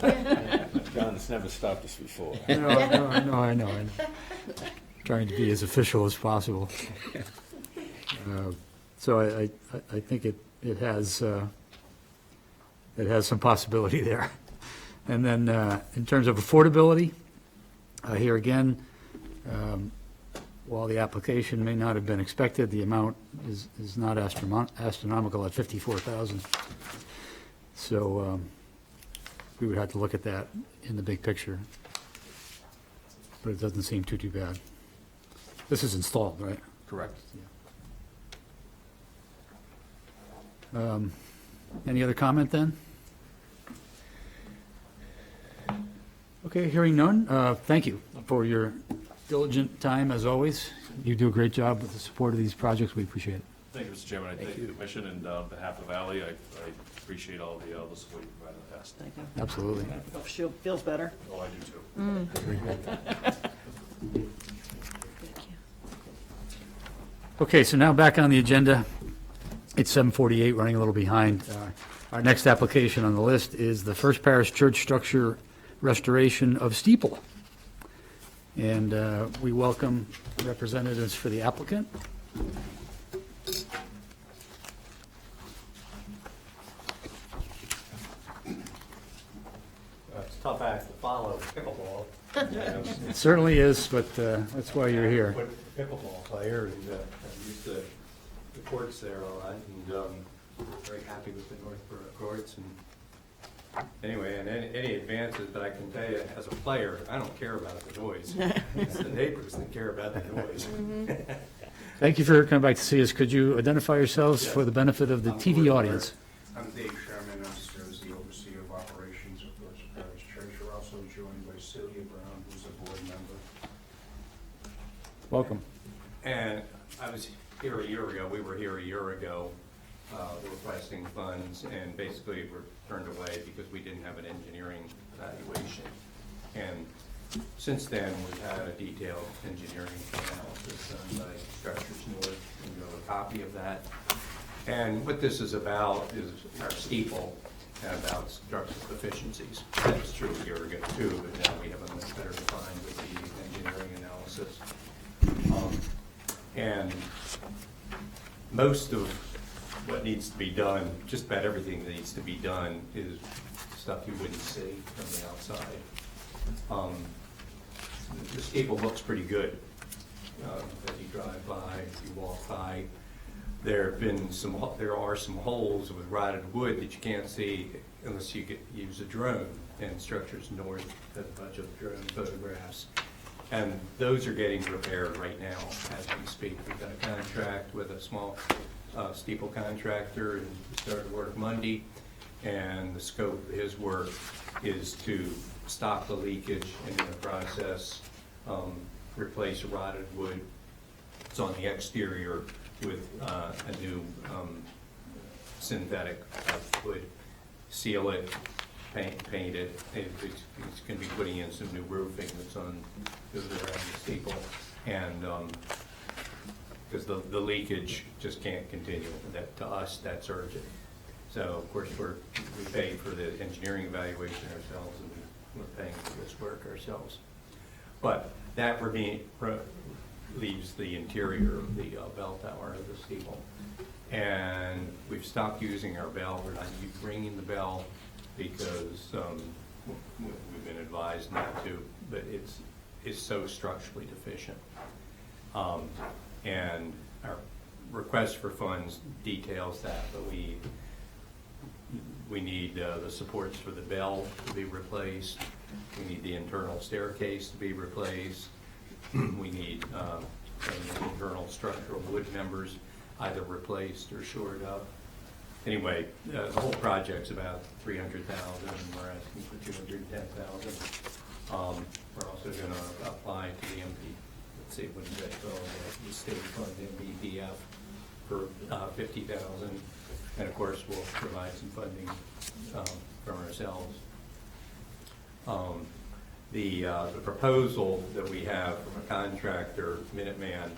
Speaker 7: John, it's never stopped us before.
Speaker 4: No, I know. I'm trying to be as official as possible. So I think it has some possibility there. And then in terms of affordability, here again, while the application may not have been expected, the amount is not astronomical at $54,000. So we would have to look at that in the big picture. But it doesn't seem too bad. This is installed, right?
Speaker 6: Correct.
Speaker 4: Any other comment then? Okay, hearing none, thank you for your diligent time, as always. You do a great job with the support of these projects. We appreciate it.
Speaker 6: Thank you, Mr. Chairman. I thank the commission, and on behalf of Ally, I appreciate all the support you provided in the past.
Speaker 5: Thank you.
Speaker 4: Absolutely.
Speaker 5: Hope she feels better.
Speaker 6: Oh, I do too.
Speaker 4: Okay, so now back on the agenda. It's 7:48, running a little behind. Our next application on the list is the First Parish Church Structure Restoration of Steeple. And we welcome representatives for the applicant.
Speaker 9: It's a tough act to follow, pickleball.
Speaker 4: It certainly is, but that's why you're here.
Speaker 9: But pickleball player, and I'm used to the courts there a lot, and very happy with the Northborough courts. And anyway, and any advances, but I can tell you, as a player, I don't care about the noise. It's the neighbors that care about the noise.
Speaker 4: Thank you for coming back to see us. Could you identify yourselves for the benefit of the TV audience?
Speaker 10: I'm Dave Sherman, I'm as the overseer of operations of First Parish Church. We're also joined by Celia Brown, who's a board member.
Speaker 4: Welcome.
Speaker 10: And I was here a year ago, we were here a year ago, requesting funds, and basically were turned away because we didn't have an engineering evaluation. And since then, we've had a detailed engineering analysis done by Structures North, and you have a copy of that. And what this is about is our steeple, and about structural deficiencies. That was true a year ago too, but now we have a much better defined with the engineering analysis. And most of what needs to be done, just about everything that needs to be done is stuff you wouldn't see from the outside. The steeple looks pretty good. As you drive by, you walk by. There are some holes with rotted wood that you can't see unless you use a drone, and Structures North has a bunch of drone photographs. And those are getting repaired right now as we speak. We've got a contract with a small steeple contractor, and we started work Monday. And the scope of his work is to stop the leakage and in the process replace rotted wood. It's on the exterior with a new synthetic wood. Seal it, paint it. It's going to be putting in some new roofing that's on goes around the steeple, and because the leakage just can't continue. That to us, that's urgent. So of course we pay for the engineering evaluation ourselves, and we're paying for this work ourselves. But that leaves the interior of the bell tower of the steeple. And we've stopped using our bell. We're not ringing the bell because we've been advised not to, but it's so structurally deficient. And our request for funds details that, but we need the supports for the bell to be replaced. We need the internal staircase to be replaced. We need internal structural wood members either replaced or shored up. Anyway, the whole project's about $300,000, and we're asking for $210,000. We're also going to apply to the let's see, what is that called? The state fund, MBPF, for $50,000, and of course we'll provide some funding from ourselves. The proposal that we have from a contractor, Minuteman,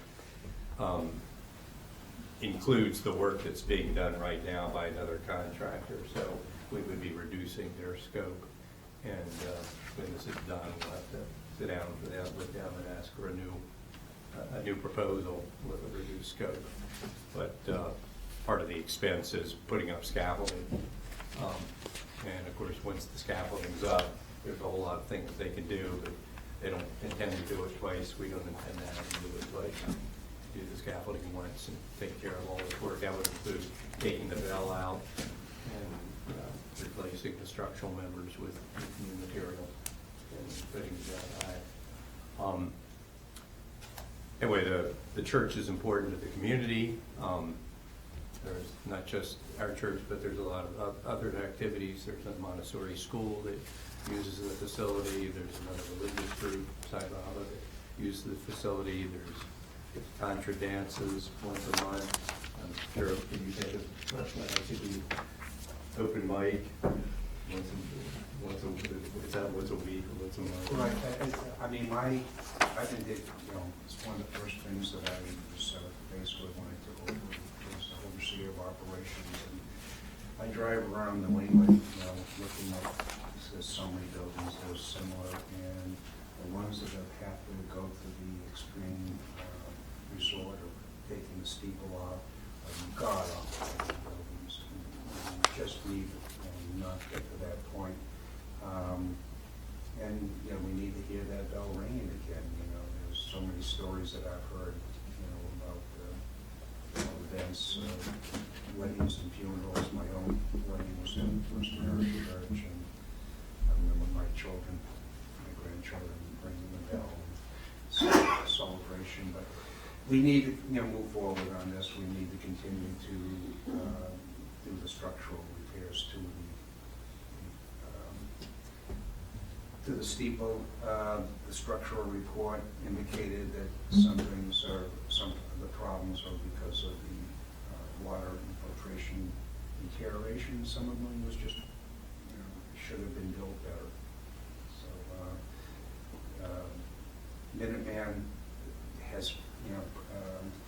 Speaker 10: includes the work that's being done right now by another contractor, so we would be reducing their scope. And when this is done, we'll have to sit down with them and ask for a new proposal with a reduced scope. But part of the expense is putting up scaffolding. And of course, once the scaffolding's up, there's a whole lot of things they can do, but they don't intend to do it twice. We don't intend to have them do it twice. Do the scaffolding once and take care of all this work. That would include taking the bell out and replacing the structural members with new material and putting the bell back. Anyway, the church is important to the community. There's not just our church, but there's a lot of other activities. There's a Montessori school that uses the facility. There's another religious group, Sai Baba, that uses the facility. There's contra dances once a month. I'm sure, can you think of last night? I think we open mic once a week or once a month?
Speaker 11: Right. I mean, I think that, it's one of the first things that I was faced with when I took over as the overseer of operations. And I drive around New England, looking at, there's so many buildings that are similar, and the ones that have had to go through the extreme resort of taking the steeple off are god-awful buildings. And just leave it and not get to that point. And we need to hear that bell ringing again. There's so many stories that I've heard, about events, weddings and funerals. My own wedding was in First American Church, and I remember my grandchildren ringing the bell, and celebration. But we need to move forward on this. We need to continue to do the structural repairs to the steeple. The structural report indicated that some of the problems are because of the water infiltration deterioration. Some of them was just, should have been built better. So Minuteman has,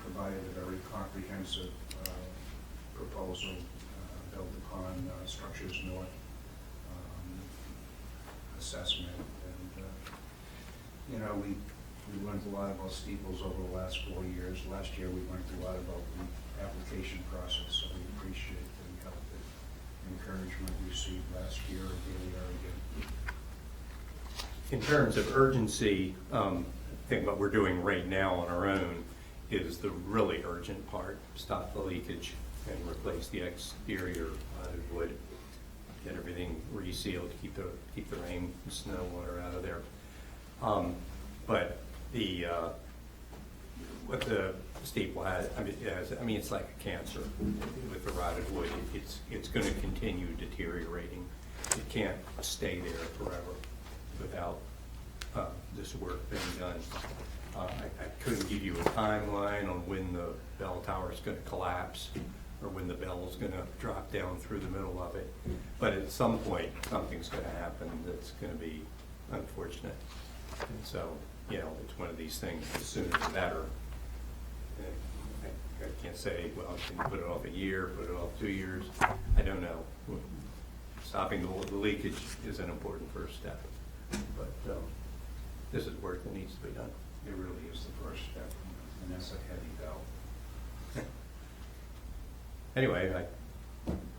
Speaker 11: provided a very comprehensive proposal built upon Structures North assessment, and We learned a lot about steeples over the last 4 years. Last year, we learned a lot about the application process, so we appreciate the help and encouragement we received last year, and here we are again.
Speaker 10: In terms of urgency, I think what we're doing right now on our own is the really urgent part: stop the leakage and replace the exterior wood, get everything resealed, keep the rain and snow water out of there. But what the steeple has, it's like a cancer with the rotted wood. It's going to continue deteriorating. It can't stay there forever without this work being done. I couldn't give you a timeline on when the bell tower is going to collapse or when the bell is going to drop down through the middle of it. But at some point, something's going to happen that's going to be unfortunate. And so, it's one of these things, the sooner the better. And I can't say, well, can you put it off a year, put it off 2 years? I don't know. Stopping the leakage is an important first step. But this is work that needs to be done.
Speaker 11: It really is the first step, and that's a heavy bell.
Speaker 10: Anyway,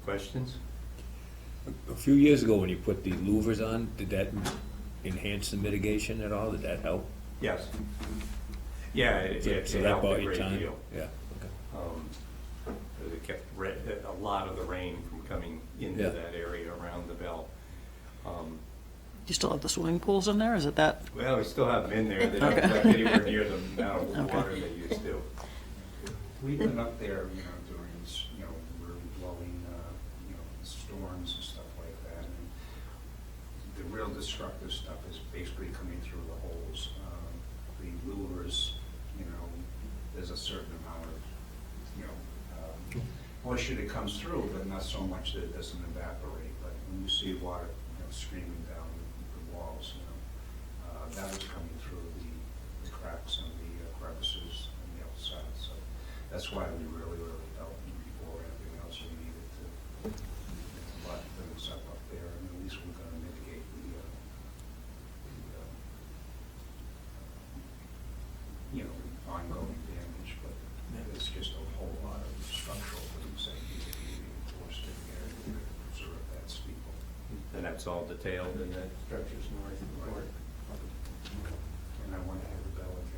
Speaker 10: questions?
Speaker 7: A few years ago, when you put the louvers on, did that enhance the mitigation at all? Did that help?
Speaker 10: Yes. Yeah, it
Speaker 7: So that
Speaker 10: helped
Speaker 7: bought
Speaker 10: a
Speaker 7: you
Speaker 10: great
Speaker 7: time?
Speaker 10: deal.
Speaker 7: Yeah, okay.
Speaker 10: It kept a lot of the rain from coming into
Speaker 7: Yeah.
Speaker 10: that area around the bell.
Speaker 5: Do you still have the swimming pools in there? Is it that?
Speaker 10: Well, we still have them in there. They don't
Speaker 5: Okay.
Speaker 10: get anywhere near the amount of
Speaker 5: Okay.
Speaker 10: water they used to.
Speaker 11: We've been up there, during, really blowing, storms and stuff like that. And the real destructive stuff is basically coming through the holes. The louvers, there's a certain amount of, moisture that comes through, but not so much that it doesn't evaporate. But when you see water, streaming down the walls, that was coming through the cracks and the crevices on the outside. So that's why we really felt before everything else we needed to lot things up there, and at least we're going to mitigate the ongoing damage. But there's just a whole lot of structural things that need to be reinforced in there to preserve that steeple.
Speaker 10: And that's all detailed in the structures north report.
Speaker 11: And I want to have a bell again.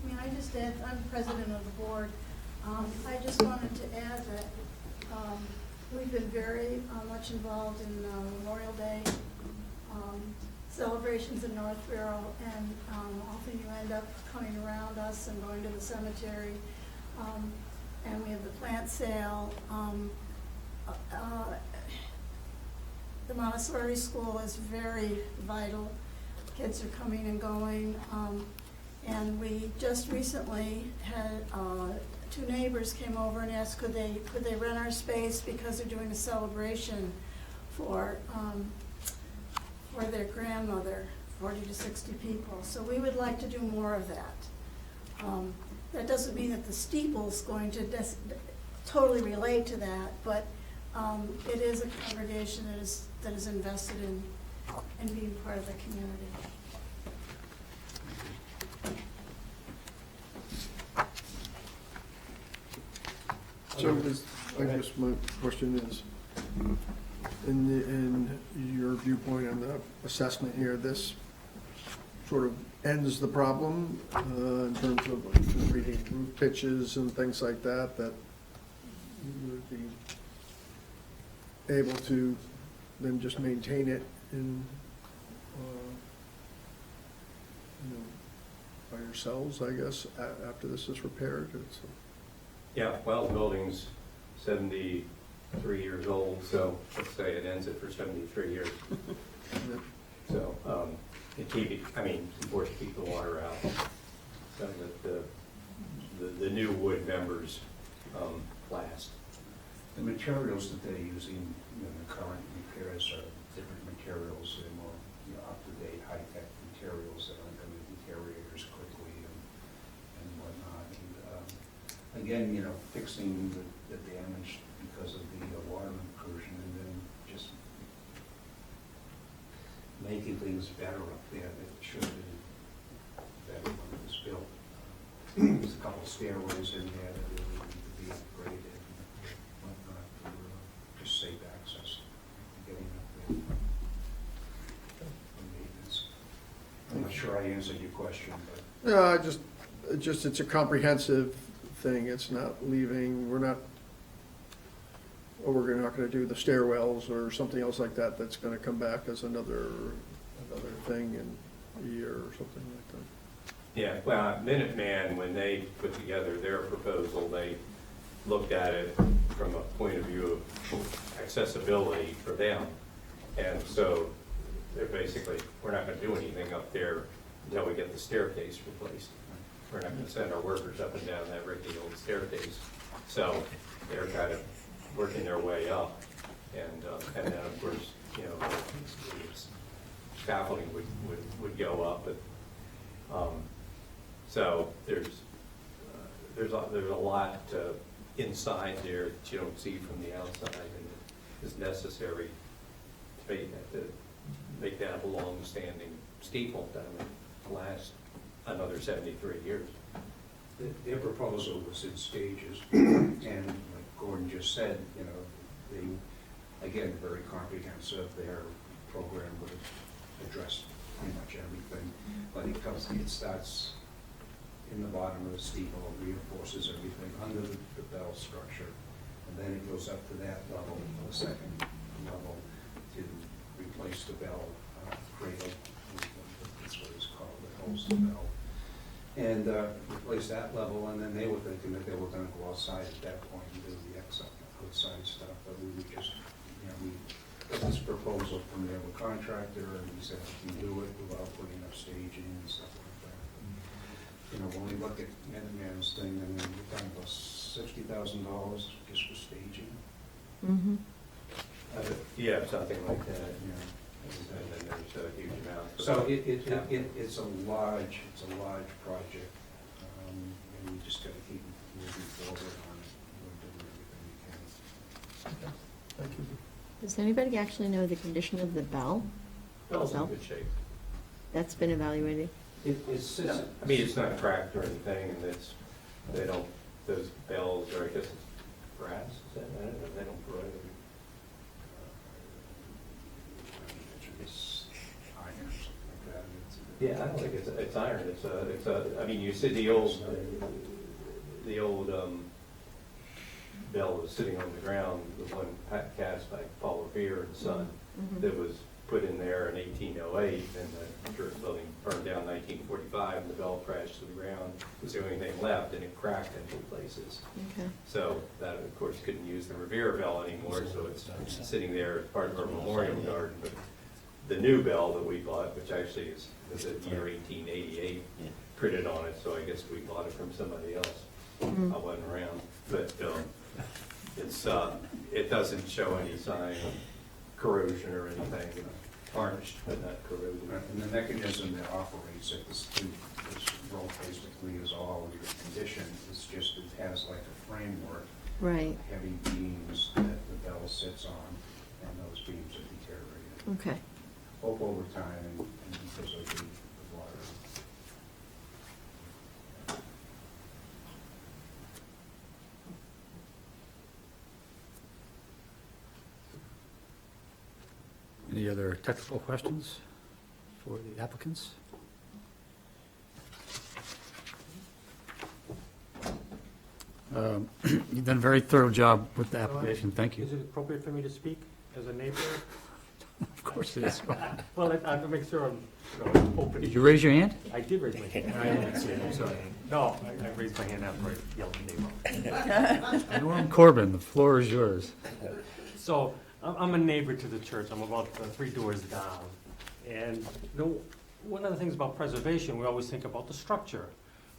Speaker 2: May I just add, I'm president of the board. I just wanted to add that we've been very much involved in Memorial Day celebrations in Northborough, and often you end up coming around us and going to the cemetery. And we have the plant sale. The Montessori school is very vital. Kids are coming and going. And we just recently had 2 neighbors came over and asked could they rent our space because they're doing a celebration for their grandmother, 40 to 60 people. So we would like to do more of that. That doesn't mean that the steeple's going to totally relate to that, but it is a congregation that is invested in being part of the community.
Speaker 8: So I guess my question is, in your viewpoint on the assessment here, this sort of ends the problem in terms of reading roof pitches and things like that, that you would be able to then just maintain it in, by yourselves, I guess, after this is repaired?
Speaker 10: Yeah, well, the building's 73 years old, so let's say it ends it for 73 years. So, it's important to keep the water out, so that the new wood members last.
Speaker 11: The materials that they're using in the current repairs are different materials. They're more up-to-date, high-tech materials that aren't going to deteriorate as quickly and whatnot. And again, fixing the damage because of the water intrusion, and then just making things better up there that should have been better when it was built. There's a couple stairways in there that really need to be upgraded and whatnot for just safe access, getting up there for maintenance. I'm not sure I answered your question, but
Speaker 8: No, it's a comprehensive thing. It's not leaving, we're not gonna do the stairwells or something else like that that's gonna come back as another thing in a year or something like that.
Speaker 10: Yeah, well, Minuteman, when they put together their proposal, they looked at it from a point of view of accessibility for them. And so they're basically, we're not gonna do anything up there until we get the staircase replaced. We're not gonna send our workers up and down that rickety old staircase. So they're kind of working their way up. And then, of course, you know, scaffolding would go up, but, so there's a lot inside there that you don't see from the outside, and it is necessary to make that a long-standing steeple that would last another 73 years.
Speaker 11: their proposal was in stages, and like Gordon just said, you know, they, again, very comprehensive, their program would have addressed pretty much everything, but it starts in the bottom of the steeple, reinforces everything under the bell structure, and then it goes up to that level, the second level, to replace the bell cradle, that's what it's called, that holds the bell. And replace that level, and then they were thinking that they were gonna go outside at that point and do the outside stuff, but we would just, you know, we got this proposal from their contractor, and we said, we can do it without putting up staging and stuff like that. You know, when we look at Minuteman's thing, I mean, we're talking about $60,000 just for staging.
Speaker 3: Mm-hmm.
Speaker 10: Yeah, something like that.
Speaker 11: Yeah.
Speaker 10: And then there's a huge amount.
Speaker 11: So it's a large project, and we just gotta keep moving forward on it. We're doing everything we can.
Speaker 8: Thank you.
Speaker 3: Does anybody actually know the condition of the bell?
Speaker 10: Bell's in
Speaker 3: Bell?
Speaker 10: good shape.
Speaker 3: That's been evaluated?
Speaker 11: It's
Speaker 10: I mean, it's not cracked or anything, and those bells are, I guess it's brass, is that, I don't know, they don't corrode.
Speaker 11: It's iron or something like that.
Speaker 10: Yeah, I don't think it's iron, it's a, I mean, you see the old bell was sitting on the ground, the one cast by Paul Revere and Son, that was put in there in 1808, and the church building burned down in 1945, and the bell crashed to the ground. It was the only thing left, and it cracked in two places.
Speaker 3: Okay.
Speaker 10: So that, of course, couldn't use the Revere bell anymore, so it's sitting there as part of our memorial garden. But the new bell that we bought, which actually is the year 1888, printed on it, so I guess we bought it from somebody else. I wasn't around, but it doesn't show any sign of corrosion or anything. Tarnished, but not corroded.
Speaker 11: And the mechanism that operates it, this roll basically is all under condition. It's just, it has like a framework.
Speaker 3: Right.
Speaker 11: Heavy beams that the bell sits on, and those beams are deteriorated.
Speaker 3: Okay.
Speaker 11: Both over time and because of the water.
Speaker 4: Any other technical questions for the applicants? You've done a very thorough job with the application, thank you.
Speaker 12: Is it appropriate for me to speak as a neighbor?
Speaker 4: Of course it is.
Speaker 12: Well, I to make sure I'm open.
Speaker 4: Did you raise your hand?
Speaker 12: I did raise my hand. I didn't see it, I'm sorry. No, I raised my hand after I yelled neighbor.
Speaker 4: Norm Corbin, the floor is yours.
Speaker 12: So, I'm a neighbor to the church. I'm about 3 doors down. And, you know, one of the things about preservation, we always think about the structure.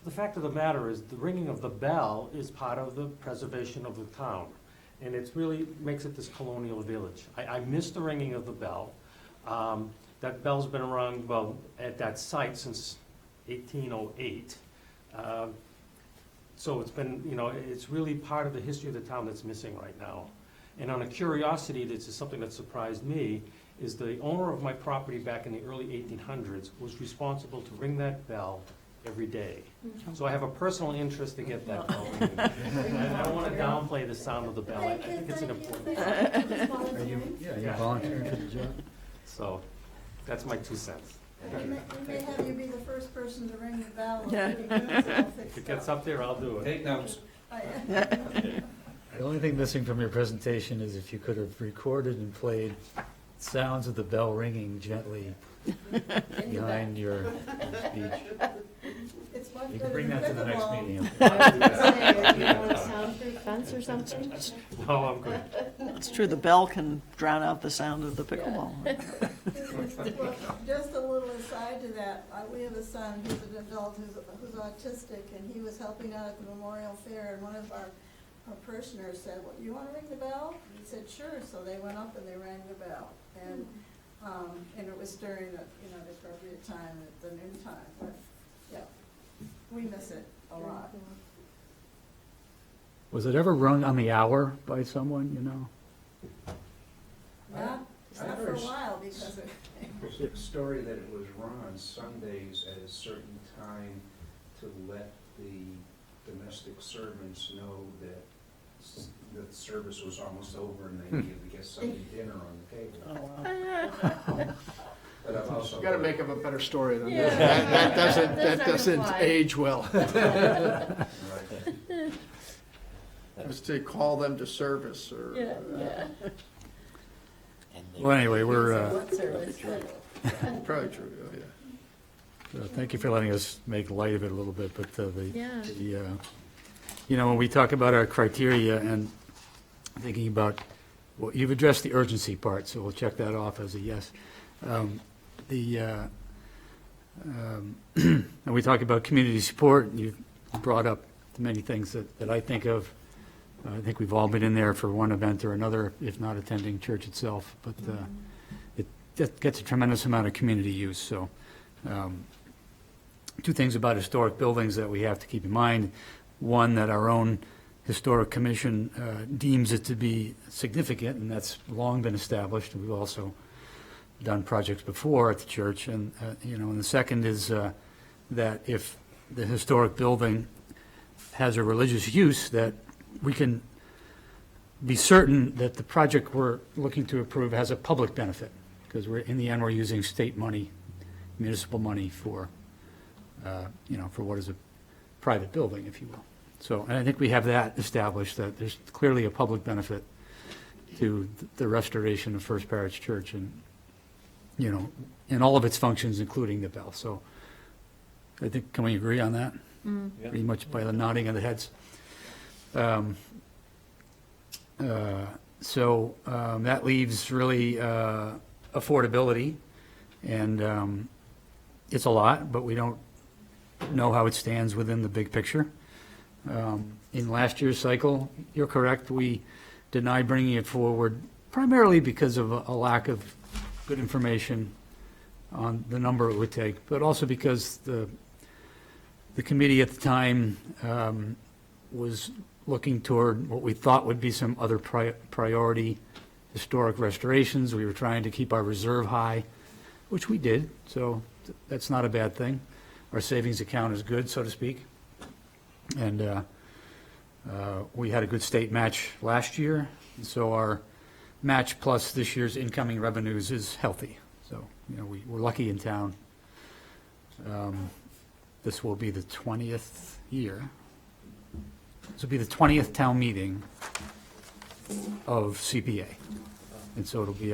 Speaker 12: The fact of the matter is, the ringing of the bell is part of the preservation of the town. And it really makes it this colonial village. I miss the ringing of the bell. That bell's been around, well, at that site since 1808. So it's been, you know, it's really part of the history of the town that's missing right now. And on a curiosity, this is something that surprised me, is the owner of my property back in the early 1800s was responsible to ring that bell every day. So I have a personal interest to get that bell ringing. And I don't want to downplay the sound of the bell. I think it's an important.
Speaker 4: Yeah, you volunteering for the job?
Speaker 12: So that's my 2 cents.
Speaker 2: We may have you be the first person to ring the bell.
Speaker 12: If it gets up there, I'll do it.
Speaker 9: Take notes.
Speaker 4: The only thing missing from your presentation is if you could have recorded and played sounds of the bell ringing gently behind your speech.
Speaker 2: It's much
Speaker 4: You can
Speaker 2: better
Speaker 4: bring
Speaker 2: than
Speaker 4: that to the next
Speaker 2: pickleball.
Speaker 4: meeting.
Speaker 3: Say, you want a soundproof fence or something?
Speaker 12: No, I'm good.
Speaker 5: It's true, the bell can drown out the sound of the pickleball.
Speaker 2: Well, just a little aside to that, we have a son who's an adult who's autistic, and he was helping out at the Memorial Fair, and one of our parishioners said, "Well, you want to ring the bell?" He said, "Sure." So they went up and they rang the bell, and it was during the the appropriate time at the noon time. But yeah, we miss it a lot.
Speaker 4: Was it ever rung on the hour by someone, you know?
Speaker 2: Not for a while because of.
Speaker 11: There's a story that it was run on Sundays at a certain time to let the domestic servants know that the service was almost over and they needed to get somebody dinner on the table.
Speaker 5: Oh, wow.
Speaker 11: But I've also.
Speaker 8: You gotta make up a better story than
Speaker 3: Yeah.
Speaker 8: that. That
Speaker 3: That's
Speaker 8: doesn't
Speaker 3: not implied.
Speaker 8: age well.
Speaker 11: Right.
Speaker 8: Just to call them to service or.
Speaker 3: Yeah.
Speaker 4: Well, anyway, we're,
Speaker 3: What service?
Speaker 8: Probably true, oh, yeah.
Speaker 4: thank you for letting us make light of it a little bit, but
Speaker 3: Yeah.
Speaker 4: when we talk about our criteria and thinking about, well, you've addressed the urgency part, so we'll check that off as a yes. And we talk about community support, and you've brought up many things that I think of. I think we've all been in there for one event or another, if not attending church itself, but it gets a tremendous amount of community use, so. Two things about historic buildings that we have to keep in mind. One, that our own historic commission deems it to be significant, and that's long been established. We've also done projects before at the church, and the second is that if the historic building has a religious use, that we can be certain that the project we're looking to approve has a public benefit, because in the end, we're using state money, municipal money for what is a private building, if you will. So, and I think we have that established, that there's clearly a public benefit to the restoration of First Parish Church and, in all of its functions, including the bell. So I think, can we agree on that?
Speaker 1: Yeah.
Speaker 4: Pretty much by the nodding of the heads. That leaves really affordability, and it's a lot, but we don't know how it stands within the big picture. In last year's cycle, you're correct, we denied bringing it forward primarily because of a lack of good information on the number it would take, but also because the committee at the time was looking toward what we thought would be some other priority historic restorations. We were trying to keep our reserve high, which we did, so that's not a bad thing. Our savings account is good, so to speak. And we had a good state match last year, and so our match plus this year's incoming revenues is healthy. So, we're lucky in town. This will be the 20th year. This will be the 20th town meeting of CPA. And so it'll be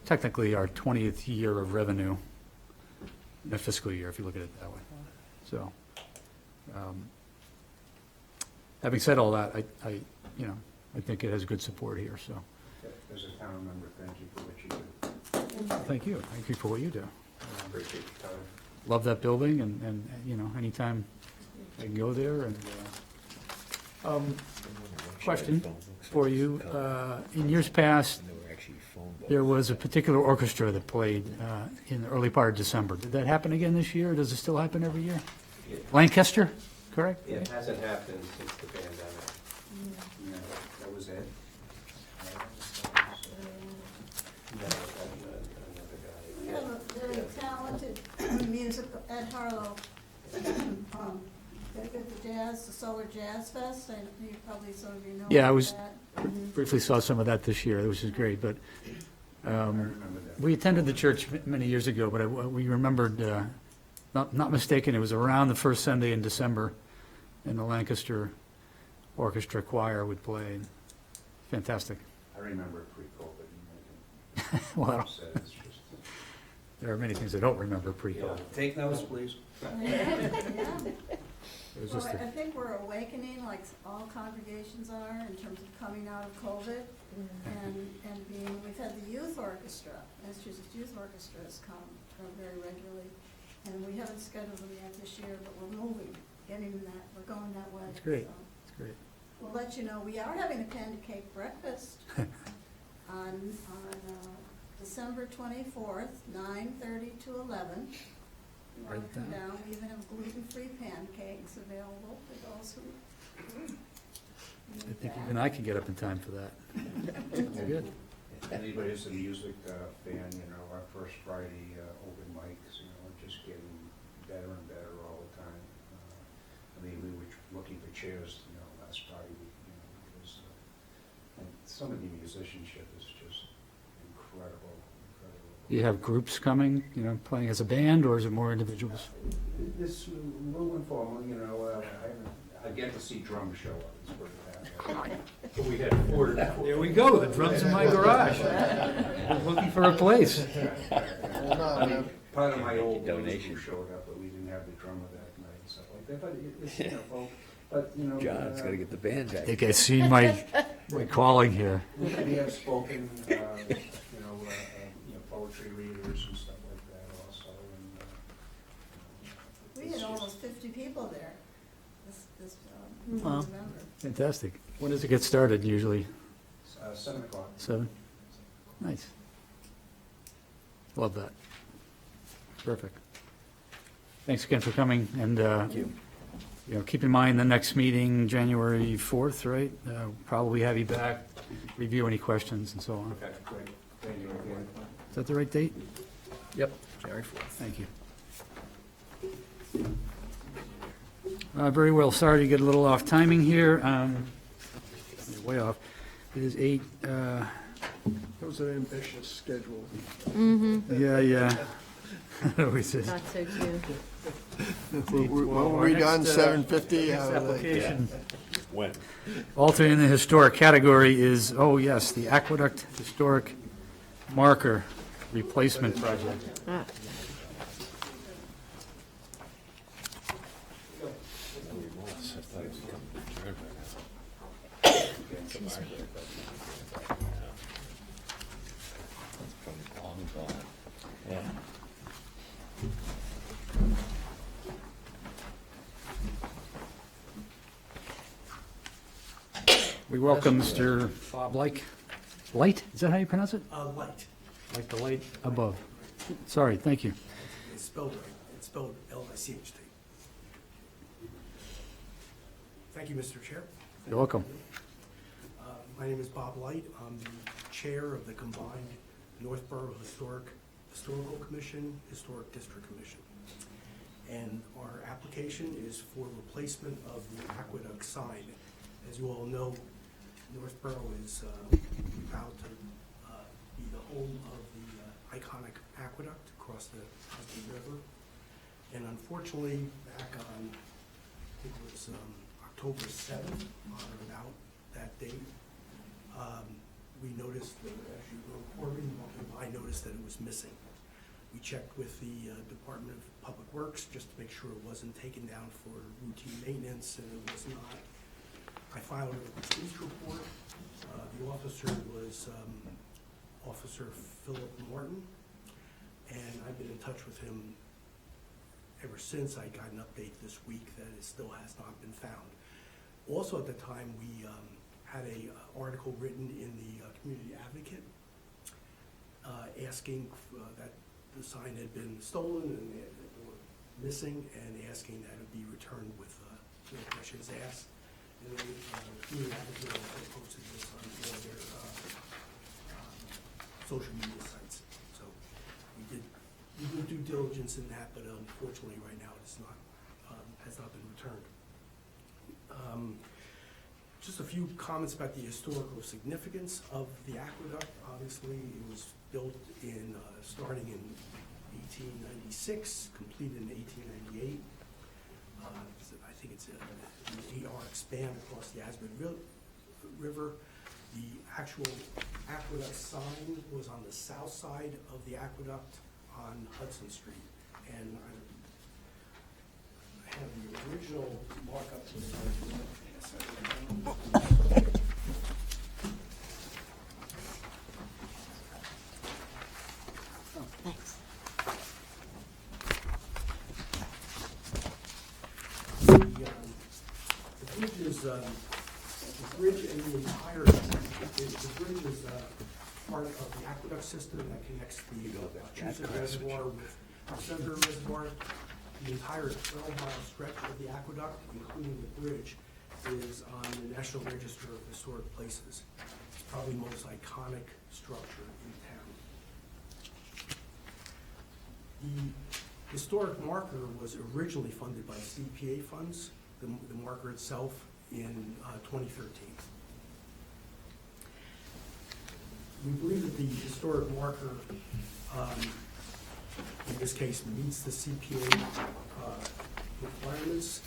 Speaker 4: technically our 20th year of revenue in a fiscal year, if you look at it that way. So, having said all that, I think it has good support here, so.
Speaker 11: As a town member, thank you for what you do.
Speaker 4: Thank you. Thank you for what you do.
Speaker 11: Appreciate your time.
Speaker 4: Love that building, and anytime I can go there, and, question for you. In years past, there was a particular orchestra that played in the early part of December. Did that happen again this year, or does it still happen every year? Lancaster, correct?
Speaker 10: It hasn't happened since the pandemic.
Speaker 11: Yeah, that was it.
Speaker 2: Fest, the Solar Jazz Fest, you probably, some of you know
Speaker 4: Yeah, I
Speaker 2: about
Speaker 4: was-
Speaker 2: that.
Speaker 4: Briefly saw some of that this year, which is great, but we attended the church many years ago, but we remembered, not mistaken, it was around the first Sunday in December, and the Lancaster Orchestra Choir would play. Fantastic.
Speaker 11: I remember pre-COVID.
Speaker 4: Well,
Speaker 11: Like you said, it's just,
Speaker 4: there are many things I don't remember pre-COVID.
Speaker 7: Take notes, please.
Speaker 4: It was
Speaker 2: Well,
Speaker 4: just
Speaker 2: I think we're awakening, like all congregations are, in terms of coming out of COVID and being, we've had the youth orchestra, Massachusetts Youth Orchestra has come very regularly, and we haven't scheduled them yet this year, but we're moving, we're going that way.
Speaker 4: That's great.
Speaker 2: So
Speaker 4: It's great.
Speaker 2: we'll let you know, we are having a pancake breakfast on December 24th, 9:30 to 11. You want
Speaker 4: Write
Speaker 2: to come
Speaker 4: that
Speaker 2: down, we even have gluten-free pancakes available for those who
Speaker 4: I
Speaker 2: need
Speaker 4: think
Speaker 2: that.
Speaker 4: even I can get up in time for that. That's good.
Speaker 11: if anybody's a music fan, you know, our first Friday open mics, you know, are just getting better and better all the time. I mean, we were looking for chairs, you know, last Friday, you know, because and some of the musicianship is just incredible.
Speaker 4: Do you have groups coming, playing as a band, or is it more individuals?
Speaker 11: This little informal, you know, I get to see drums show up, is where it happened. But we had four.
Speaker 4: There we go, the drums in my garage. I was looking for a place.
Speaker 11: I mean, part of my old
Speaker 1: Donation.
Speaker 11: donation showed up, but we didn't have the drummer that night and stuff like that, but it's, you know, well, but, you know.
Speaker 1: John's gotta get the band
Speaker 4: I
Speaker 1: back.
Speaker 4: think I see my calling here.
Speaker 11: We have spoken, you know, poetry readers and stuff like that also, and,
Speaker 2: We had almost 50 people there this
Speaker 5: Wow.
Speaker 2: November.
Speaker 4: Fantastic. When does it get started usually?
Speaker 11: 7 o'clock.
Speaker 4: 7? Nice. Love that. Perfect. Thanks again for coming, and, keep in mind the next meeting, January 4th, right? Probably have you back, review any questions and so on.
Speaker 11: Okay, great, thank you again.
Speaker 4: Is that the right date?
Speaker 1: Yep, January 4th.
Speaker 4: Thank you. Very well, sorry to get a little off timing here. Way off. It is 8,
Speaker 8: That was an ambitious schedule.
Speaker 4: yeah. Always is.
Speaker 3: Not so cute.
Speaker 8: When were we done, 7:50?
Speaker 4: Application.
Speaker 1: When?
Speaker 4: Alternate in the historic category is, yes, the Aqueduct Historic Marker Replacement Project.
Speaker 3: Ah,
Speaker 1: Yeah.
Speaker 4: We welcome Mr. Bob Light? Is that how you pronounce it?
Speaker 13: Light.
Speaker 4: Like the light above. Sorry, thank you.
Speaker 13: It's spelled right. It's spelled L-I-C-H-T. Thank you, Mr. Chair.
Speaker 4: You're welcome.
Speaker 13: My name is Bob Light. I'm the chair of the combined Northborough Historical Commission, Historic District Commission. And our application is for replacement of the aqueduct sign. As you all know, Northborough is proud to be the home of the iconic aqueduct across the Hudson River. And unfortunately, back on, I think it was October 7th, on or about that date, we noticed, as you were reporting, I noticed that it was missing. We checked with the Department of Public Works just to make sure it wasn't taken down for routine maintenance, and it was not. I filed a police report. The officer was Officer Philip Martin, and I've been in touch with him ever since. I got an update this week that it still has not been found. Also at the time, we had a article written in the Community Advocate asking that the sign had been stolen and or missing, and asking that it be returned with no questions asked. And then the Community Advocate also posted this on all their social media sites. So we did due diligence in that, but unfortunately right now it's not, has not been returned. Just a few comments about the historical significance of the aqueduct. Obviously, it was built starting in 1896, completed in 1898. I think it's an 8-arc span across the Aspen River. The actual aqueduct sign was on the south side of the aqueduct on Hudson Street. And I have the original markup.
Speaker 3: Oh, thanks.
Speaker 13: The bridge and the entire, the bridge is part of the aqueduct system that connects the Massachusetts Reservoir with the Senator Reservoir. The entire 12-mile stretch of the aqueduct, including the bridge, is on the National Register of Historic Places. It's probably the most iconic structure in town. The historic marker was originally funded by CPA funds, the marker itself, in 2013. We believe that the historic marker, in this case, meets the CPA requirements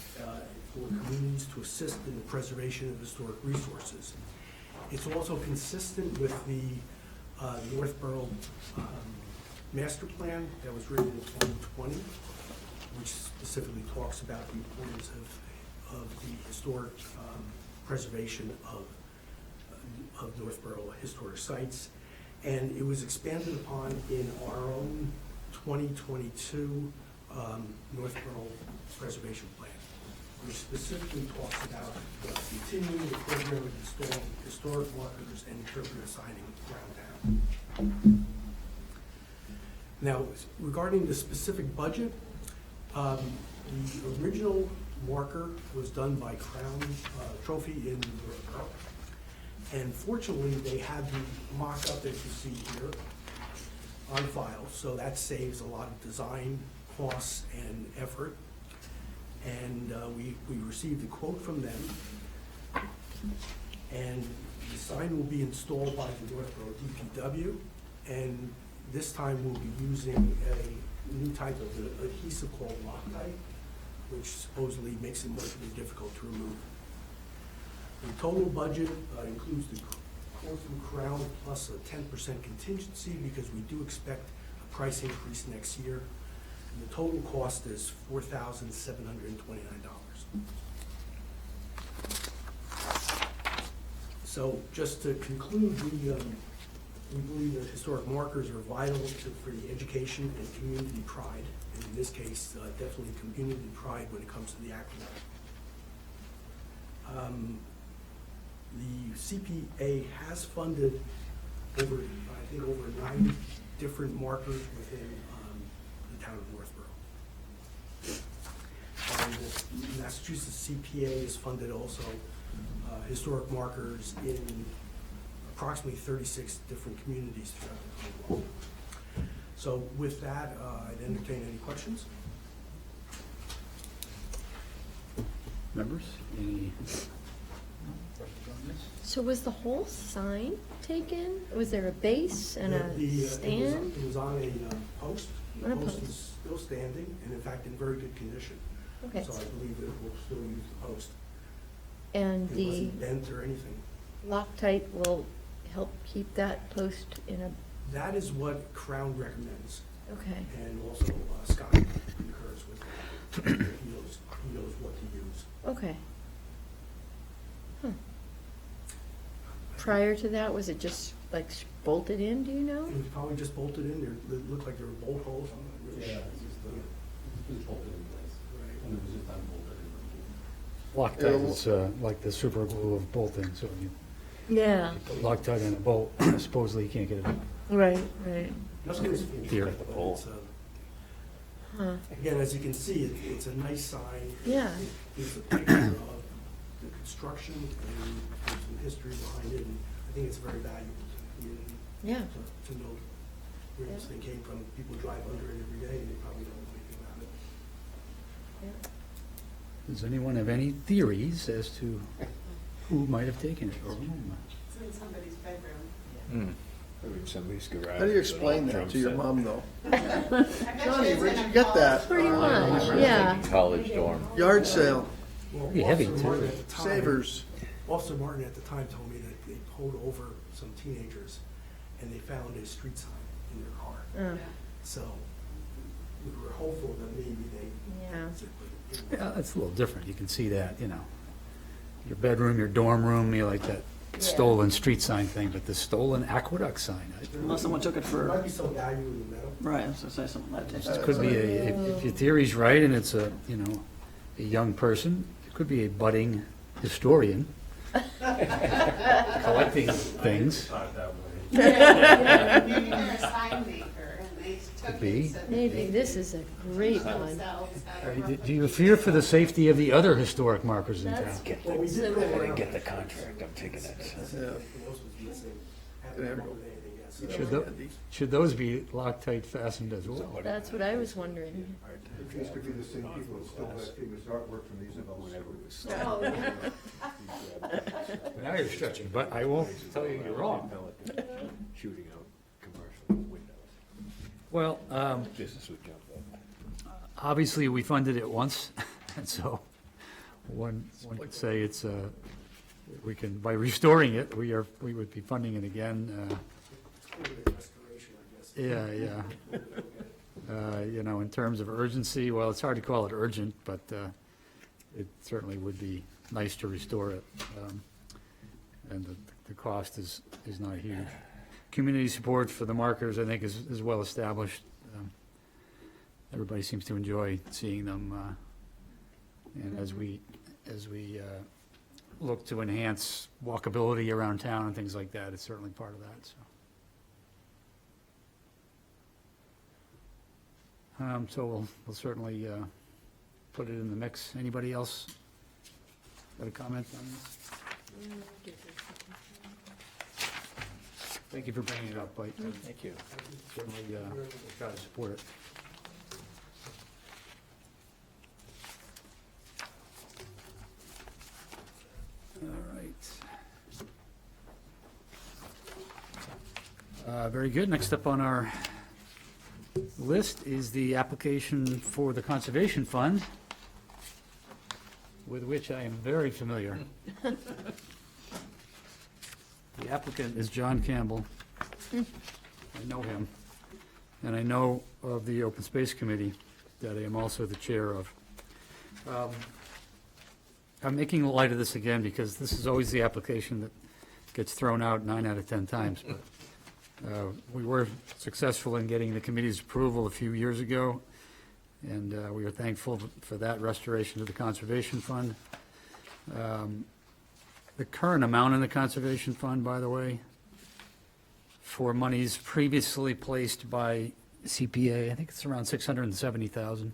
Speaker 13: for communities to assist in the preservation of historic resources. It's also consistent with the Northborough master plan that was written in 2020, which specifically talks about the importance of the historic preservation of Northborough historic sites. And it was expanded upon in our own 2022 Northborough Preservation Plan, which specifically talks about continuing the program of installing historic markers and interpretive signing around town. Now, regarding the specific budget, the original marker was done by Crown Trophy in Northborough. And fortunately, they had the mock-up that you see here on file, so that saves a lot of design costs and effort. And we received a quote from them, and the sign will be installed by the Northborough DPW, and this time we'll be using a new type of adhesive called Loctite, which supposedly makes it much more difficult to remove. The total budget includes the quote from Crown plus a 10% contingency because we do expect a price increase next year. And the total cost is $4,729. So just to conclude, we believe that historic markers are vital for the education and community pride. And in this case, definitely community pride when it comes to the aqueduct. The CPA has funded over 9 different markers within the town of Northborough. And the Massachusetts CPA has funded also historic markers in approximately 36 different communities throughout the Commonwealth. So with that, I'd entertain any questions.
Speaker 4: Members, any questions on this?
Speaker 3: So was the whole sign taken? Was there a base and a stand?
Speaker 13: It was on a post.
Speaker 3: On a
Speaker 13: The post
Speaker 3: post.
Speaker 13: is still standing, and in fact, in very good condition.
Speaker 3: Okay.
Speaker 13: So I believe that we'll still use the post.
Speaker 3: And
Speaker 13: It
Speaker 3: the
Speaker 13: wasn't bent or anything.
Speaker 3: Loctite will help keep that post in a,
Speaker 13: That is what Crown recommends,
Speaker 3: okay.
Speaker 13: and also Scott concurs with that. He knows what to use.
Speaker 3: Okay. Huh. Prior to that, was it just like bolted in, do you know?
Speaker 13: It was probably just bolted in there. It looked like there were bolt holes. I'm not really sure.
Speaker 12: It's bolted in place,
Speaker 13: Right.
Speaker 12: and it was just unbolted.
Speaker 4: Loctite is like the super glue of bolting, so you
Speaker 3: Yeah,
Speaker 4: put Loctite in a bolt, supposedly you can't get it up.
Speaker 3: right, right.
Speaker 13: Nothing is finished,
Speaker 4: Here.
Speaker 13: but it's,
Speaker 3: Huh.
Speaker 13: again, as you can see, it's a nice sign.
Speaker 3: Yeah.
Speaker 13: It's a picture of the construction and there's some history behind it, and I think it's very valuable to the community.
Speaker 3: Yeah.
Speaker 13: To know where this thing came from. People drive under it every day and they probably don't know anything about it.
Speaker 3: Yeah.
Speaker 4: Does anyone have any theories as to who might have taken it or whom?
Speaker 2: It's in somebody's bedroom.
Speaker 7: Maybe in somebody's garage.
Speaker 8: How do you
Speaker 7: with an
Speaker 8: explain
Speaker 7: old
Speaker 8: that
Speaker 7: drum
Speaker 8: to your
Speaker 7: set.
Speaker 8: mom, though? Johnny, where'd you get that?
Speaker 3: Pretty much, yeah.
Speaker 1: College dorm.
Speaker 8: Yard sale,
Speaker 13: Well,
Speaker 4: Pretty heavy,
Speaker 13: Officer
Speaker 4: too.
Speaker 13: Martin at the time-
Speaker 8: Savers.
Speaker 13: Officer Martin at the time told me that they pulled over some teenagers and they found a street sign in their car. So we were hopeful that maybe they.
Speaker 3: Yeah.
Speaker 4: Yeah, it's a little different. You can see that, you know. Your bedroom, your dorm room, you like that stolen street sign thing, but the stolen aqueduct sign,
Speaker 5: Unless someone took it
Speaker 13: There
Speaker 5: for,
Speaker 13: might be some value in the metal.
Speaker 5: right, I was gonna say something like that.
Speaker 4: it could be if your theory's right and it's a, you know, a young person, it could be a budding historian collecting things.
Speaker 14: Maybe they're a sign maker and they took
Speaker 4: Could be.
Speaker 14: it so that
Speaker 3: Maybe
Speaker 14: they
Speaker 3: this is a great
Speaker 14: could
Speaker 3: one.
Speaker 14: themselves out of
Speaker 4: Do you fear for the safety of the other historic markers in town?
Speaker 7: Get
Speaker 13: Well, we
Speaker 7: the,
Speaker 13: did
Speaker 7: when I get the contract, I'm taking it.
Speaker 8: Yeah.
Speaker 13: Everything else was missing. Haven't come up with anything yet. So
Speaker 4: Should tho- should those be Loctite fastened as well?
Speaker 3: That's what I was wondering.
Speaker 11: It used to be the same people that stole that famous artwork from these about
Speaker 4: Now you're stretching, but I won't tell you you're wrong.
Speaker 7: Shooting out commercial windows.
Speaker 4: Well,
Speaker 7: Business would jump up.
Speaker 4: obviously, we funded it once, and so one could say it's, we can, by restoring it, we would be funding it again.
Speaker 13: restoration, I guess.
Speaker 4: Yeah. You know, in terms of urgency, well, it's hard to call it urgent, but it certainly would be nice to restore it. And the cost is not huge. Community support for the markers, I think, is well established. Everybody seems to enjoy seeing them. And as we look to enhance walkability around town and things like that, it's certainly part of that, so. So we'll certainly put it in the mix. Anybody else got a comment on this? Thank you for bringing it up, Mike.
Speaker 7: Thank you.
Speaker 4: Certainly try to support it. All right. Very good. Next up on our list is the application for the Conservation Fund, with which I am very familiar. The applicant is John Campbell. I know him, and I know of the Open Space Committee that I am also the chair of. I'm making light of this again because this is always the application that gets thrown out 9 out of 10 times, but we were successful in getting the committee's approval a few years ago, and we are thankful for that restoration of the Conservation Fund. The current amount in the Conservation Fund, by the way, for monies previously placed by CPA, I think it's around $670,000.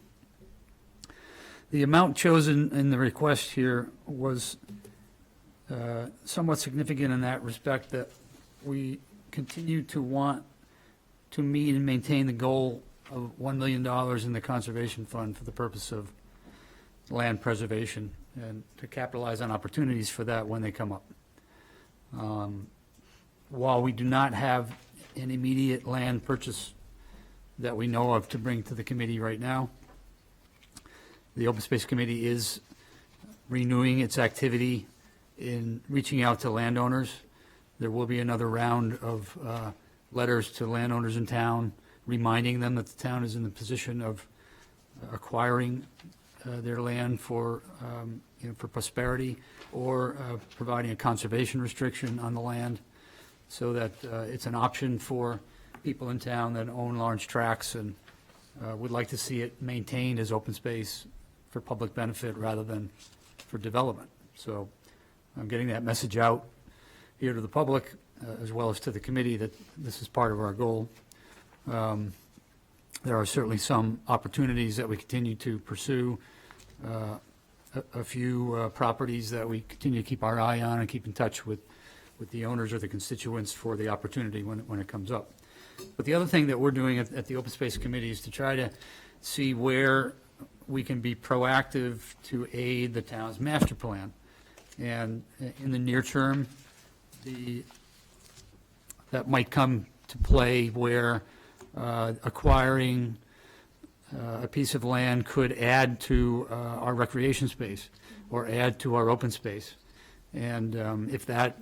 Speaker 4: The amount chosen in the request here was somewhat significant in that respect, that we continue to want to meet and maintain the goal of $1 million in the Conservation Fund for the purpose of land preservation and to capitalize on opportunities for that when they come up. While we do not have an immediate land purchase that we know of to bring to the committee right now, the Open Space Committee is renewing its activity in reaching out to landowners. There will be another round of letters to landowners in town, reminding them that the town is in the position of acquiring their land for, for prosperity, or providing a conservation restriction on the land, so that it's an option for people in town that own large tracts and would like to see it maintained as open space for public benefit rather than for development. So I'm getting that message out here to the public, as well as to the committee, that this is part of our goal. There are certainly some opportunities that we continue to pursue, a few properties that we continue to keep our eye on and keep in touch with the owners or the constituents for the opportunity when it comes up. But the other thing that we're doing at the Open Space Committee is to try to see where we can be proactive to aid the town's master plan. And in the near term, that might come to play where acquiring a piece of land could add to our recreation space or add to our open space. And if that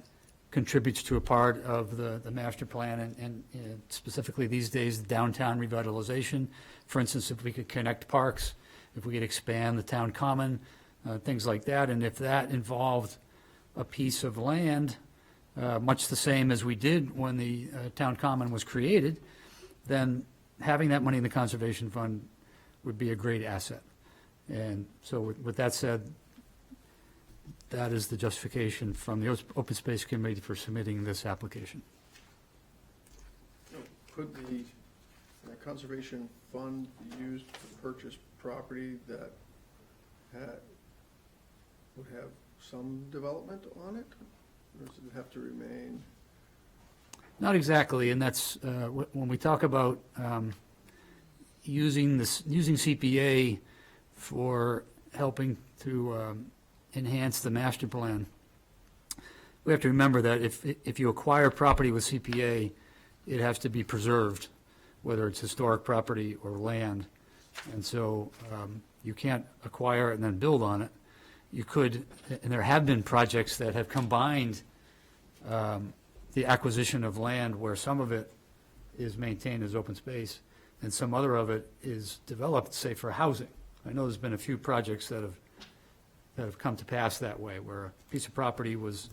Speaker 4: contributes to a part of the master plan and specifically these days, downtown revitalization, for instance, if we could connect parks, if we could expand the town common, things like that, and if that involved a piece of land, much the same as we did when the town common was created, then having that money in the conservation fund would be a great asset. And so with that said, that is the justification from the Open Space Committee for submitting this application.
Speaker 8: Could the conservation fund be used to purchase property that would have some development on it? Or does it have to remain?
Speaker 4: Not exactly, and that's, when we talk about using CPA for helping to enhance the master plan, we have to remember that if you acquire property with CPA, it has to be preserved, whether it's historic property or land. And so you can't acquire it and then build on it. You could, and there have been projects that have combined the acquisition of land where some of it is maintained as open space and some other of it is developed, say, for housing. I know there's been a few projects that have come to pass that way, where a piece of property was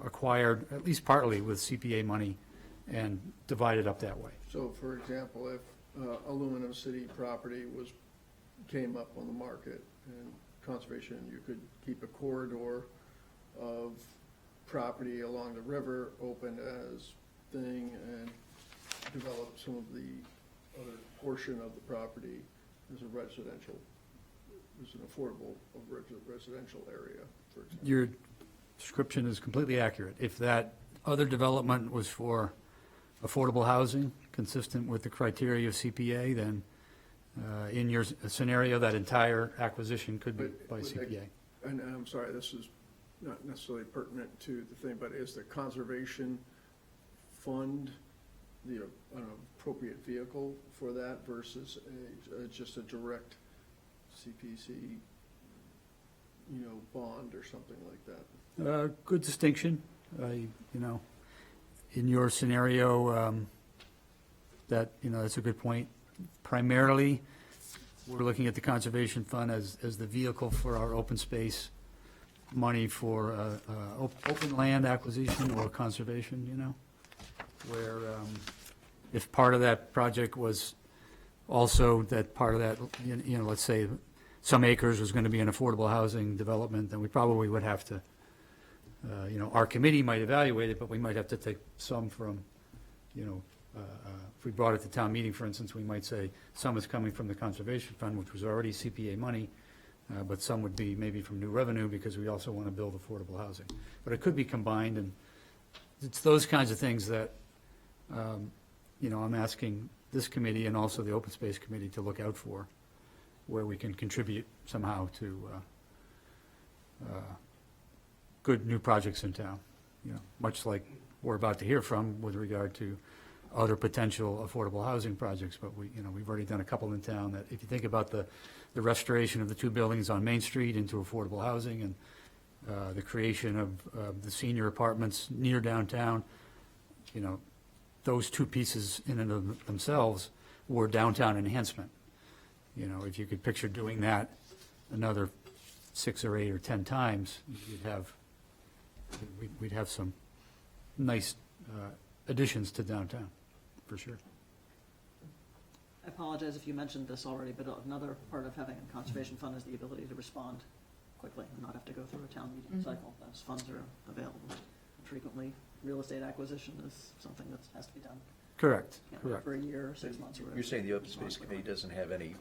Speaker 4: acquired, at least partly with CPA money, and divided up that way.
Speaker 8: So, for example, if Aluminum City property came up on the market and conservation, you could keep a corridor of property along the river open as thing and develop some of the other portion of the property as a residential, as an affordable residential area, for example.
Speaker 4: Your description is completely accurate. If that other development was for affordable housing, consistent with the criteria of CPA, then in your scenario, that entire acquisition could be by CPA.
Speaker 8: And I'm sorry, this is not necessarily pertinent to the thing, but is the conservation fund an appropriate vehicle for that versus just a direct CPC, bond or something like that?
Speaker 4: Good distinction. In your scenario, that's a good point. Primarily, we're looking at the conservation fund as the vehicle for our open space money for open land acquisition or conservation, where if part of that project was also that part of that, let's say some acres was going to be an affordable housing development, then we probably would have to, our committee might evaluate it, but we might have to take some from, if we brought it to town meeting, for instance, we might say some is coming from the conservation fund, which was already CPA money, but some would be maybe from new revenue because we also want to build affordable housing. But it could be combined, and it's those kinds of things that, I'm asking this committee and also the Open Space Committee to look out for, where we can contribute somehow to good new projects in town, much like we're about to hear from with regard to other potential affordable housing projects. But we've already done a couple in town that, if you think about the restoration of the two buildings on Main Street into affordable housing and the creation of the senior apartments near downtown, those two pieces in and of themselves were downtown enhancement. If you could picture doing that another 6 or 8 or 10 times, we'd have some nice additions to downtown, for sure.
Speaker 5: I apologize if you mentioned this already, but another part of having a conservation fund is the ability to respond quickly and not have to go through a town meeting cycle. Those funds are available. Frequently, real estate acquisition is something that has to be done.
Speaker 4: Correct,
Speaker 5: Can't wait
Speaker 4: correct.
Speaker 5: for a year or 6 months or whatever.
Speaker 1: You're saying the Open Space Committee doesn't have any,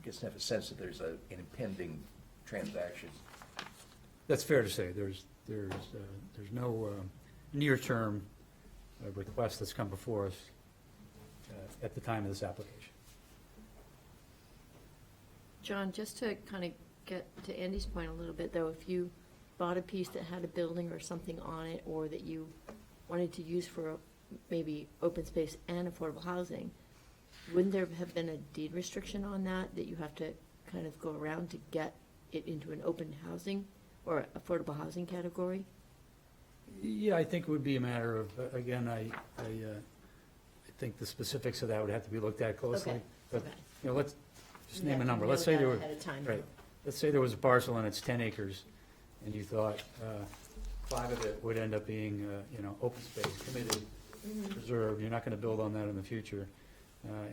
Speaker 1: doesn't have a sense that there's an impending transaction?
Speaker 4: That's fair to say. There's no near-term request that's come before us at the time of this application.
Speaker 3: John, just to kind of get to Andy's point a little bit, though, if you bought a piece that had a building or something on it, or that you wanted to use for maybe open space and affordable housing, wouldn't there have been a deed restriction on that, that you have to kind of go around to get it into an open housing or affordable housing category?
Speaker 4: Yeah, I think it would be a matter of, again, I think the specifics of that would have to be looked at closely.
Speaker 3: Okay,
Speaker 4: But,
Speaker 3: okay.
Speaker 4: you know, let's just
Speaker 3: You
Speaker 4: name a
Speaker 3: have to
Speaker 4: number.
Speaker 3: know
Speaker 4: Let's say
Speaker 3: that
Speaker 4: there were,
Speaker 3: ahead of time.
Speaker 4: right, let's say there was a parcel and it's 10 acres, and you thought 5 of it would end up being, open space, committed, preserved. You're not going to build on that in the future.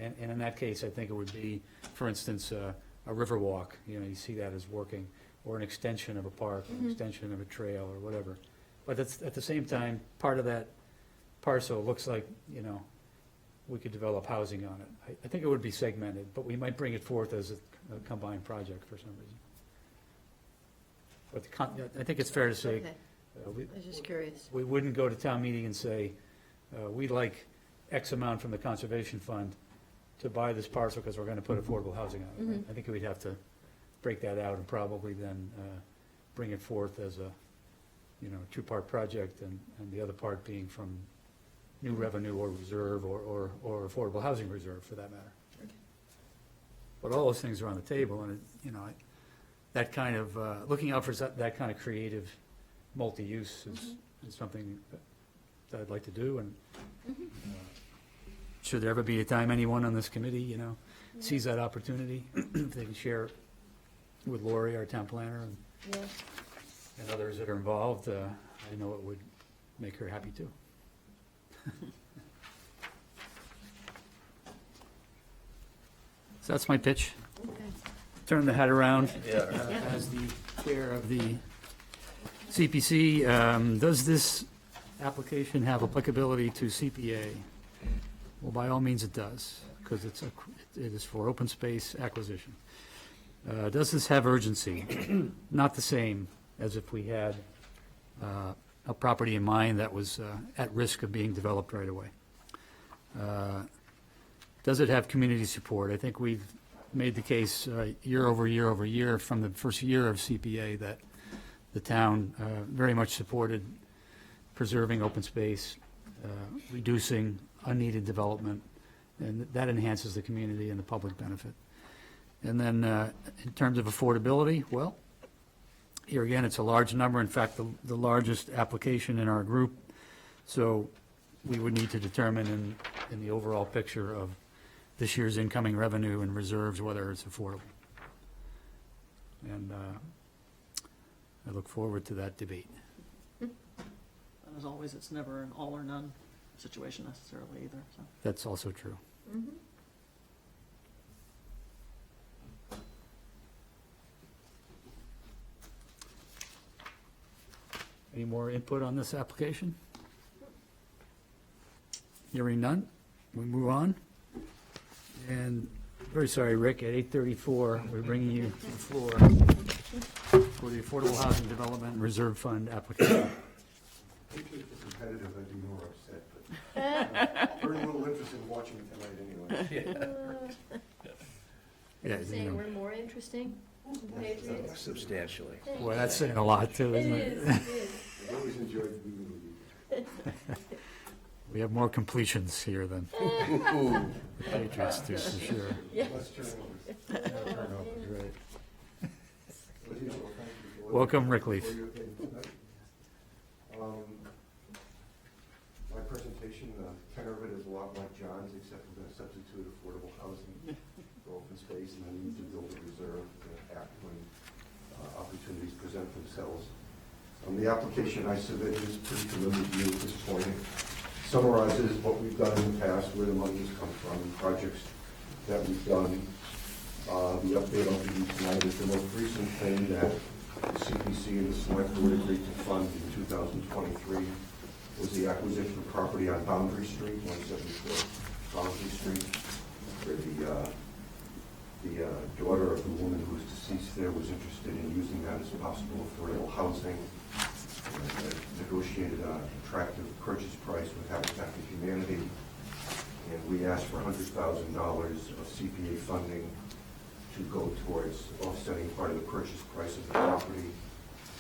Speaker 4: And in that case, I think it would be, for instance, a river walk. You see that as working, or an extension of a park, an extension of a trail, or whatever. But at the same time, part of that parcel looks like, we could develop housing on it. I think it would be segmented, but we might bring it forth as a combined project for some reason. But I think it's fair to say,
Speaker 3: Okay, I was just curious.
Speaker 4: we wouldn't go to town meeting and say, we'd like X amount from the conservation fund to buy this parcel because we're going to put affordable housing on it. I think we'd have to break that out and probably then bring it forth as a, two-part project, and the other part being from new revenue or reserve or affordable housing reserve, for that matter. But all those things are on the table, and, that kind of, looking out for that kind of creative multi-use is something that I'd like to do, and should there ever be a time anyone on this committee, sees that opportunity, if they can share it with Lori, our town planner,
Speaker 3: Yeah.
Speaker 4: and others that are involved, I know it would make her happy too. So that's my pitch.
Speaker 3: Okay.
Speaker 4: Turn the hat around.
Speaker 1: Yeah.
Speaker 4: As the chair of the CPC, does this application have applicability to CPA? Well, by all means it does, because it is for open space acquisition. Does this have urgency? Not the same as if we had a property in mind that was at risk of being developed right away. Does it have community support? I think we've made the case year over year over year from the first year of CPA that the town very much supported preserving open space, reducing unneeded development, and that enhances the community and the public benefit. And then in terms of affordability, well, here again, it's a large number, in fact, the largest application in our group. So we would need to determine in the overall picture of this year's incoming revenue and reserves whether it's affordable. And I look forward to that debate.
Speaker 5: And as always, it's never an all or none situation necessarily either, so.
Speaker 4: That's also true. Any more input on this application? Hearing none, we move on. And, very sorry, Rick, at 8:34, we're bringing you to the floor for the Affordable Housing Development Reserve Fund application.
Speaker 11: Competitive, I'd be more upset, but very little interest in watching it tonight anyway.
Speaker 4: Yeah,
Speaker 3: You're saying we're more interesting than Patriots?
Speaker 1: Substantially.
Speaker 4: Boy, that's saying a lot too, isn't it?
Speaker 3: It is.
Speaker 11: I've always enjoyed being with you.
Speaker 4: We have more completions here than the Patriots do, for sure.
Speaker 11: Let's turn over.
Speaker 4: Right.
Speaker 11: Well, thank you for-
Speaker 4: Welcome, Rick Leaf.
Speaker 11: for your input. My presentation, the tenor of it is a lot like John's, except we're going to substitute affordable housing for open space, and then we need to build a reserve to act when opportunities present themselves. The application I submitted is pretty familiar to you at this point. It summarizes what we've done in the past, where the money has come from, projects that we've done. The update I'll give you tonight is the most recent thing that the CPC and the select board agreed to fund in 2023 was the acquisition of property on Boundary Street, 174 Boundary Street, where the daughter of the woman who was deceased there was interested in using that as possible affordable housing. Negotiated an attractive purchase price with Habitat for Humanity, and we asked for $100,000 of CPA funding to go towards offsetting part of the purchase price of the property,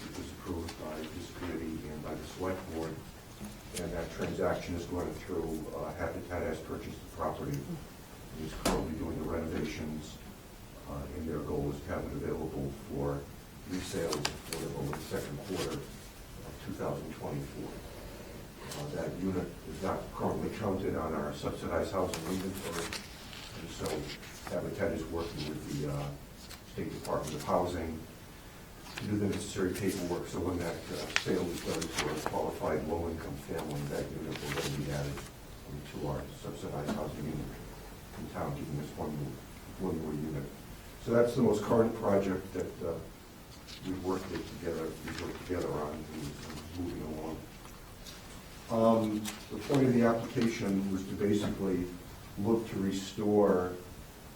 Speaker 11: which was approved by this committee and by the select board. And that transaction is going through. Habitat has purchased the property and is currently doing the renovations. And their goal is to have it available for resale over the second quarter of 2024. That unit is not currently counted on our subsidized housing inventory. And so Habitat is working with the State Department of Housing to do the necessary paperwork, so when that sale is done to a qualified low-income family, that unit will then be added to our subsidized housing unit in town, giving us one more unit. So that's the most current project that we've worked together on, and moving along. The point of the application was to basically look to restore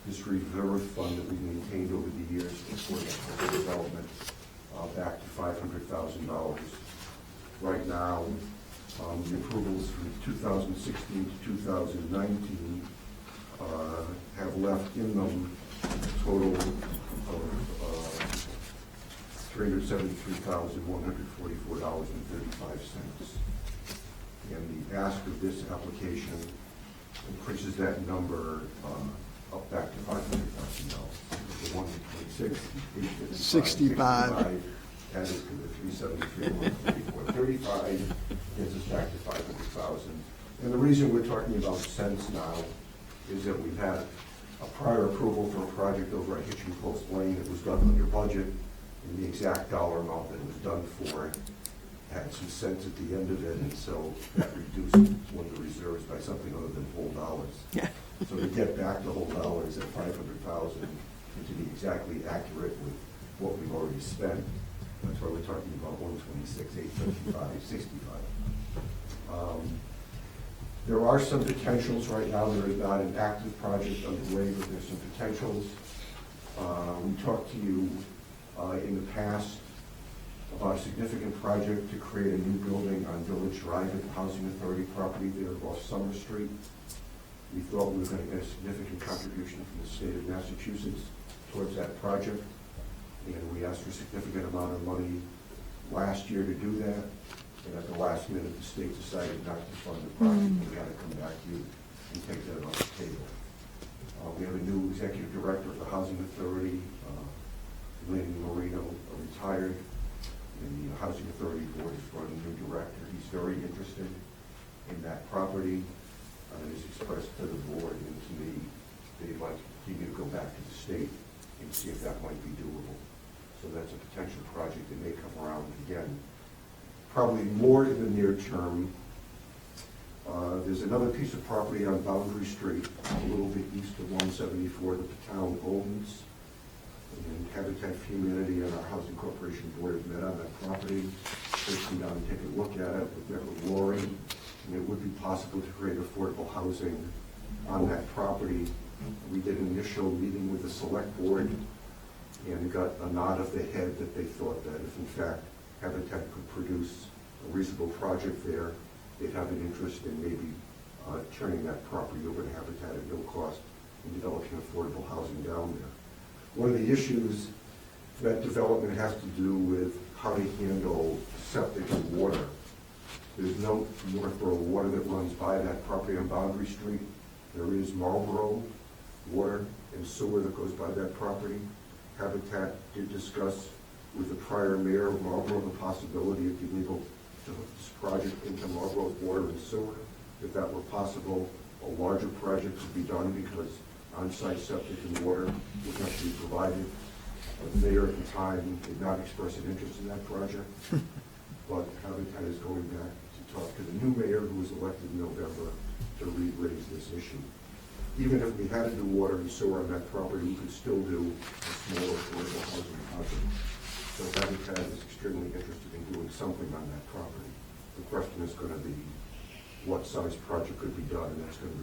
Speaker 11: this reserve fund that we've maintained over the years for the development back to $500,000. Right now, the approvals from 2016 to 2019 have left in them a total of $373,144.35. And the ask of this application increases that number up back to $500,000. The 126,
Speaker 8: 65.
Speaker 11: Added to the 373,144.35 gets us back to 500,000. And the reason we're talking about cents now is that we've had a prior approval for a project over at Hitching Post Lane that was done under budget, and the exact dollar amount that it was done for had some cents at the end of it, and so that reduced one of the reserves by something other than whole dollars. So to get back to whole dollars at 500,000, and to be exactly accurate with what we've already spent, that's why we're talking about 126,855.65. There are some potentials right now. There is not an active project underway, but there's some potentials. We talked to you in the past about a significant project to create a new building on Village Drive at the Housing Authority property there off Summer Street. We thought we were going to get a significant contribution from the state of Massachusetts towards that project, and we asked for a significant amount of money last year to do that, and at the last minute, the state decided not to fund the project. We had to come back to you and take that off the table. We have a new executive director of the Housing Authority, Lynn Marino, retired, and the Housing Authority Board has brought a new director. He's very interested in that property, and has expressed to the board and to me that he'd like to continue to go back to the state and see if that might be doable. So that's a potential project that may come around again, probably more in the near term. There's another piece of property on Boundary Street, a little bit east of 174 that the town owns. And Habitat for Humanity and our Housing Corporation Board have met on that property. They come down and take a look at it. We've met with Lori, and it would be possible to create affordable housing on that property. We did an initial meeting with the select board and got a nod of the head that they thought that if in fact Habitat could produce a reasonable project there, they'd have an interest in maybe turning that property over to Habitat at no cost and developing affordable housing down there. One of the issues that development has to do with how to handle septic and water. There's no Northborough water that runs by that property on Boundary Street. There is Marlborough water and sewer that goes by that property. Habitat did discuss with the prior mayor of Marlborough the possibility of being able to hook this project into Marlborough's water and sewer. If that were possible, a larger project could be done because on-site septic and water would have to be provided. The mayor at the time did not express an interest in that project, but Habitat is going back to talk to the new mayor who was elected in November to re-raise this issue. Even if we had to do water and sewer on that property, we could still do a small affordable housing project. So Habitat is extremely interested in doing something on that property. The question is going to be what size project could be done, and that's going to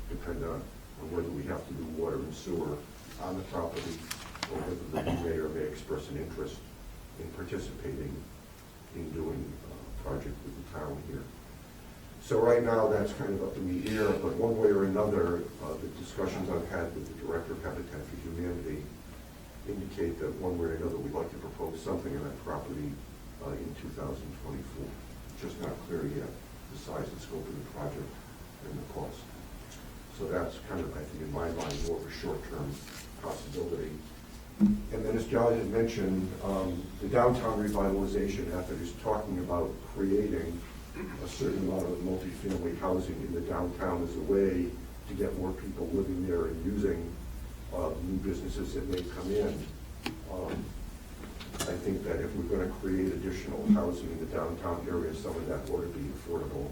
Speaker 11: depend on whether we have to do water and sewer on the property, or whether the new mayor may express an interest in participating in doing a project with the town here. So right now, that's kind of up in the air, but one way or another, the discussions I've had with the director of Habitat for Humanity
Speaker 15: indicate that one way or another, we'd like to propose something on that property in 2024. Just not clear yet, the size and scope of the project and the cost. So that's kind of, I think, in my mind, more of a short-term possibility. And then, as John had mentioned, the downtown revitalization effort is talking about creating a certain amount of multifamily housing in the downtown as a way to get more people living there and using new businesses that may come in. I think that if we're going to create additional housing in the downtown area, some of that ought to be affordable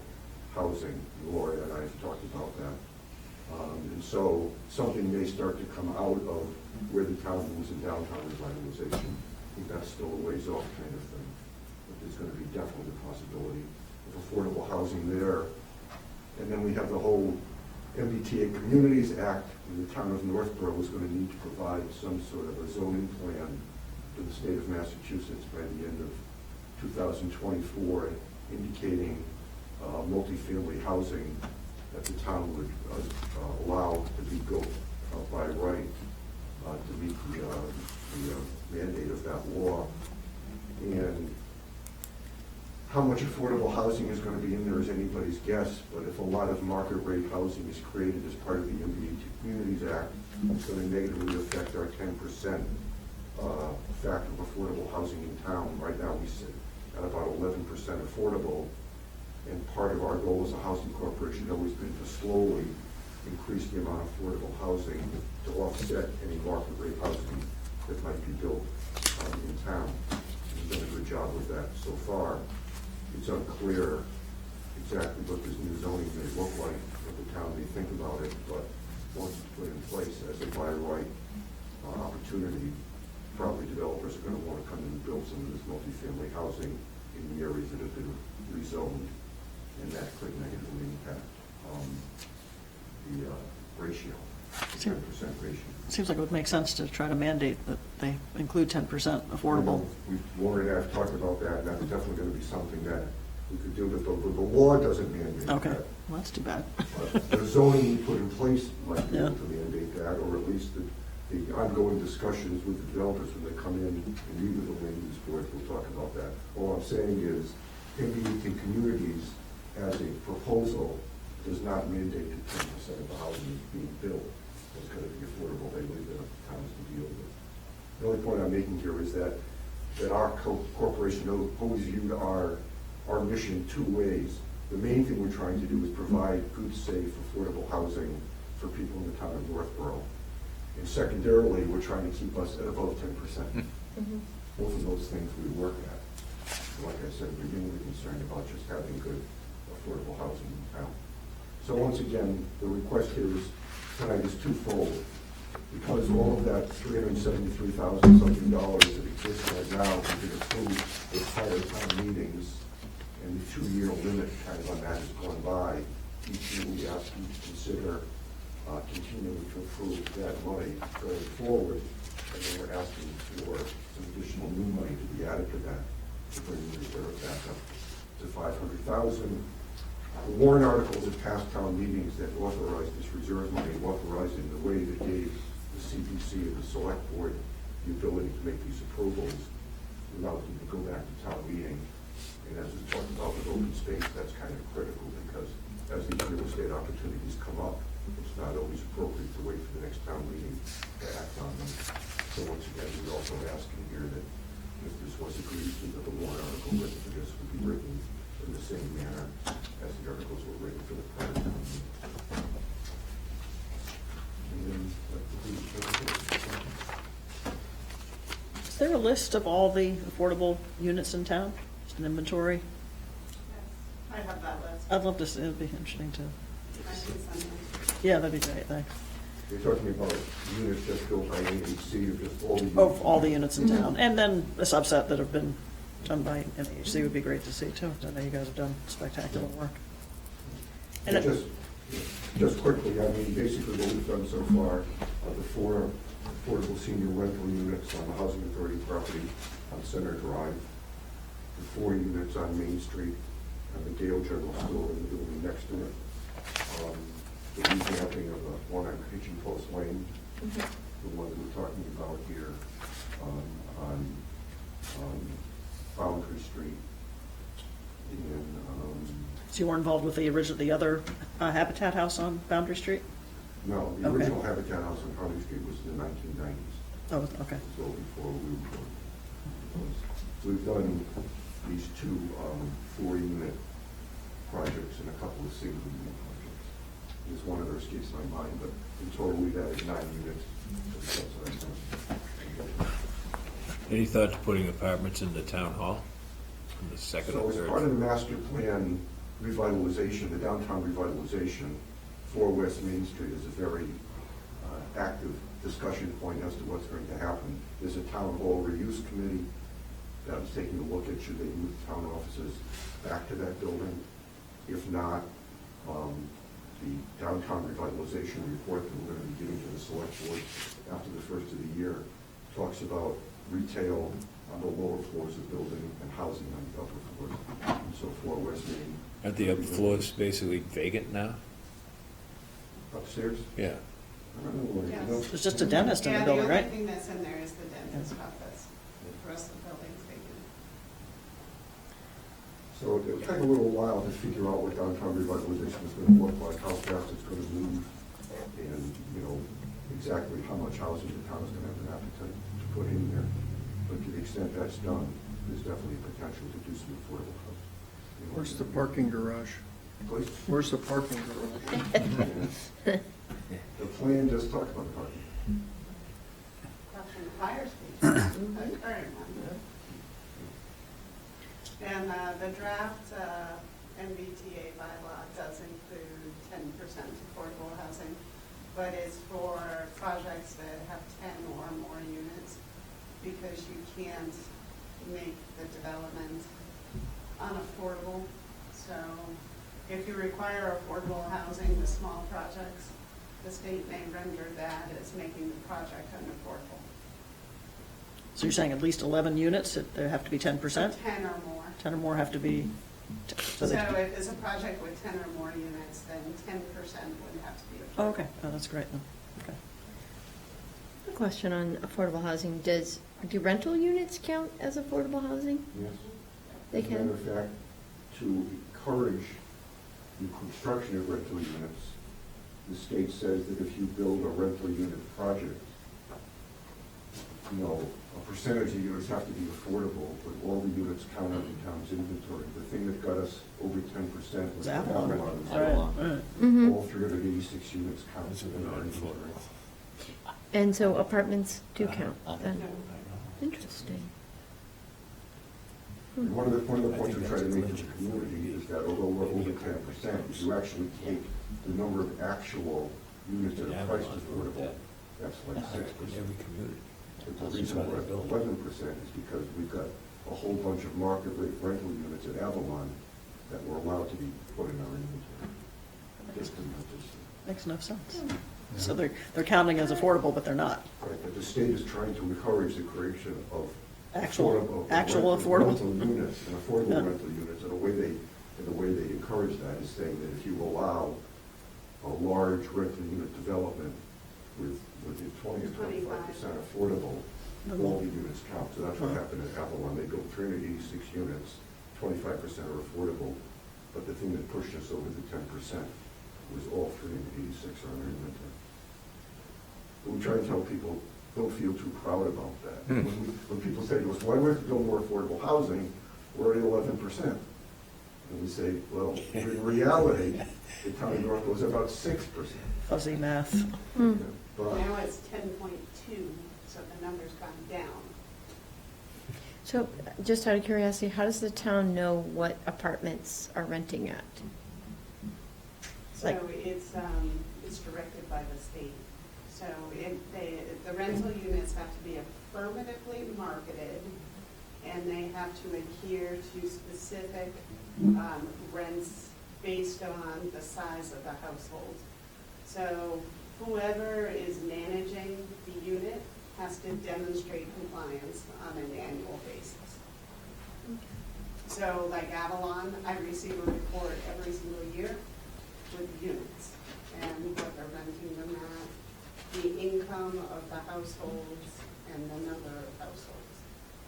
Speaker 15: housing. Gloria and I have talked about that. And so something may start to come out of where the town moves in downtown revitalization. I think that's still a ways off kind of thing. But there's going to be definitely the possibility of affordable housing there. And then we have the whole MBTA Communities Act, and the town of Northborough is going to need to provide some sort of a zoning plan to the state of Massachusetts by the end of 2024, indicating multifamily housing that the town would allow to be built by right to meet the mandate of that law. And how much affordable housing is going to be in there is anybody's guess, but if a lot of market rate housing is created as part of the MBTA Communities Act, it's going to negatively affect our 10% factor of affordable housing in town. Right now we sit at about 11% affordable, and part of our goal as a housing corporation has always been to slowly increase the amount of affordable housing to offset any market rate housing that might be built in town. We've done a good job with that so far. It's unclear exactly what this new zoning may look like, what the town may think about it, but once it's put in place as a by right opportunity, probably developers are going to want to come in and build some of this multifamily housing in the areas that have been rezoned, and that could negatively impact the ratio, 10% ratio.
Speaker 5: Seems like it would make sense to try to mandate that they include 10% affordable.
Speaker 15: Lauren and I have talked about that, and that's definitely going to be something that we could do, but the law doesn't mandate that.
Speaker 5: Okay, well, that's too bad.
Speaker 15: But the zoning we put in place might be
Speaker 5: Yeah.
Speaker 15: able to mandate that, or at least the ongoing discussions with the developers when they come in and meet with the land use board, we'll talk about that. All I'm saying is, MBTA Communities, as a proposal, does not mandate that 10% of the housing is being built. It's going to be affordable. They leave it up to towns to deal with. The only point I'm making here is that our corporation always viewed our mission two ways. The main thing we're trying to do is provide good, safe, affordable housing for people in the town of Northborough. And secondarily, we're trying to keep us at above 10%. Both of those things we work at. Like I said, we're really concerned about just having good, affordable housing in town. So once again, the request here is tonight is twofold. Because all of that $373,000 something that exists right now has been approved with prior town meetings, and the 2-year limit kind of on that has gone by. Each year we ask you to consider continuing to approve that money going forward, and then we're asking for some additional new money to be added to that to bring the reserve back up to $500,000. The warrant articles at past town meetings that authorized this reserve money, authorized in the way that gave the CPC and the select board the ability to make these approvals without them to go back to town meeting. And as we talked about with open space, that's kind of critical because as these real estate opportunities come up, it's not always appropriate to wait for the next town meeting to act on them. So once again, we're also asking here that if this was agreed to, that the warrant article written for this would be written in the same manner as the articles were written for the prior town meeting. And then,
Speaker 5: Is there a list of all the affordable units in town? Just an inventory?
Speaker 14: I have that list.
Speaker 5: I'd love to see, it'd be interesting to,
Speaker 14: I can send it.
Speaker 5: yeah, that'd be great, thanks.
Speaker 15: you're talking about units just built by NHC or just all the units?
Speaker 5: Of all the units in town, and then a subset that have been done by NHC would be great to see too. I know you guys have done spectacular work. And it-
Speaker 15: Just quickly, I mean, basically what we've done so far are the 4 affordable senior rental units on the Housing Authority property on Center Drive, the 4 units on Main Street, and the Gale General Store in the building next to it, the revamping of the one on Kitchen Post Lane, the one that we're talking about here, on Boundary Street. And,
Speaker 5: So you were involved with the other Habitat House on Boundary Street?
Speaker 15: no, the
Speaker 5: Okay.
Speaker 15: original Habitat House on Boundary Street was in the 1990s.
Speaker 5: Oh, okay.
Speaker 15: So before we were, we've done these two 4-unit projects and a couple of single-unit projects. This one of those escapes my mind, but in total, we've added 9 units to the subsidized housing.
Speaker 7: Any thought to putting apartments in the town hall? In the second
Speaker 15: So
Speaker 7: or
Speaker 15: as
Speaker 7: third?
Speaker 15: part of the master plan revitalization, the downtown revitalization, 4 West Main Street is a very active discussion point as to what's going to happen. There's a town hall reuse committee that is taking a look at should they move town offices back to that building. If not, the downtown revitalization report that we're going to be giving to the select board after the first of the year talks about retail on the lower floors of the building and housing on the upper floors. And so 4 West Main.
Speaker 7: Aren't the upper floors basically vacant now?
Speaker 15: Upstairs?
Speaker 7: Yeah.
Speaker 15: I don't know, you know,
Speaker 5: There's just a dentist in the building, right?
Speaker 14: Yeah, the only thing that's in there is the dentist office. The rest of the building's vacant.
Speaker 15: So it'll take a little while to figure out what downtown revitalization is gonna look like, how fast it's gonna move, and, you know, exactly how much housing the town is gonna have an appetite to put in there. But to the extent that's done, there's definitely potential to do some affordable housing. You know,
Speaker 8: Where's the parking garage?
Speaker 15: Please?
Speaker 8: Where's the parking garage?
Speaker 15: The plan does talk about parking.
Speaker 14: Up in the fire station, the current one. And the draft MBTA bylaw does include 10% affordable housing, but it's for projects that have 10 or more units, because you can't make the development unaffordable. So if you require affordable housing with small projects, the state may render that as making the project unaffordable.
Speaker 5: So you're saying at least 11 units, there have to be 10%?
Speaker 14: 10 or more.
Speaker 5: 10 or more have to be,
Speaker 14: So if it's a project with 10 or more units, then 10% would have to be affordable.
Speaker 5: oh, okay, oh, that's great then, okay.
Speaker 3: A question on affordable housing, do rental units count as affordable housing?
Speaker 15: Yes.
Speaker 3: They
Speaker 15: As a
Speaker 3: can?
Speaker 15: matter of fact, to encourage the construction of rental units, the state says that if you build a rental unit project, you know, a percentage of units have to be affordable, but all the units count on the town's inventory. The thing that got us over 10% was
Speaker 5: Avalon.
Speaker 15: Avalon.
Speaker 3: Mhm.
Speaker 15: All 386 units count in our inventory.
Speaker 3: And so apartments do count then? Interesting.
Speaker 15: And one of the points we try to make to the community is that although we're over 10%, if you actually take the number of actual units that are priced affordable, that's like 6%.
Speaker 7: Every community.
Speaker 15: But the reason we're at 11% is because we've got a whole bunch of market rate rental units at Avalon that were allowed to be put in our inventory. Just
Speaker 5: Makes enough sense. So they're counting as affordable, but they're not.
Speaker 15: Right, but the state is trying to encourage the creation of
Speaker 5: Actual
Speaker 15: rental
Speaker 5: affordable.
Speaker 15: units and affordable
Speaker 5: Yeah.
Speaker 15: rental units, and the way they encourage that is saying that if you allow a large rental unit development with 20 or 25% affordable, all the units count. So that's what happened at Avalon. They built 386 units, 25% are affordable, but the thing that pushed us over the 10% was all 386 are in our inventory. But we try to tell people, don't feel too proud about that. When people say to us, why do we have to build more affordable housing? We're at 11%. And we say, well, in reality, the town of North was about 6%.
Speaker 5: Fuzzy math.
Speaker 15: But
Speaker 14: Now it's 10.2, so the number's gone down.
Speaker 3: So, just out of curiosity, how does the town know what apartments are renting at?
Speaker 14: So
Speaker 3: Like-
Speaker 14: it's directed by the state. So the rental units have to be affirmatively marketed, and they have to adhere to specific rents based on the size of the household. So whoever is managing the unit has to demonstrate compliance on an annual basis. So like Avalon, I receive a report every single year with units and what they're renting them at, the income income of the households and the number of households,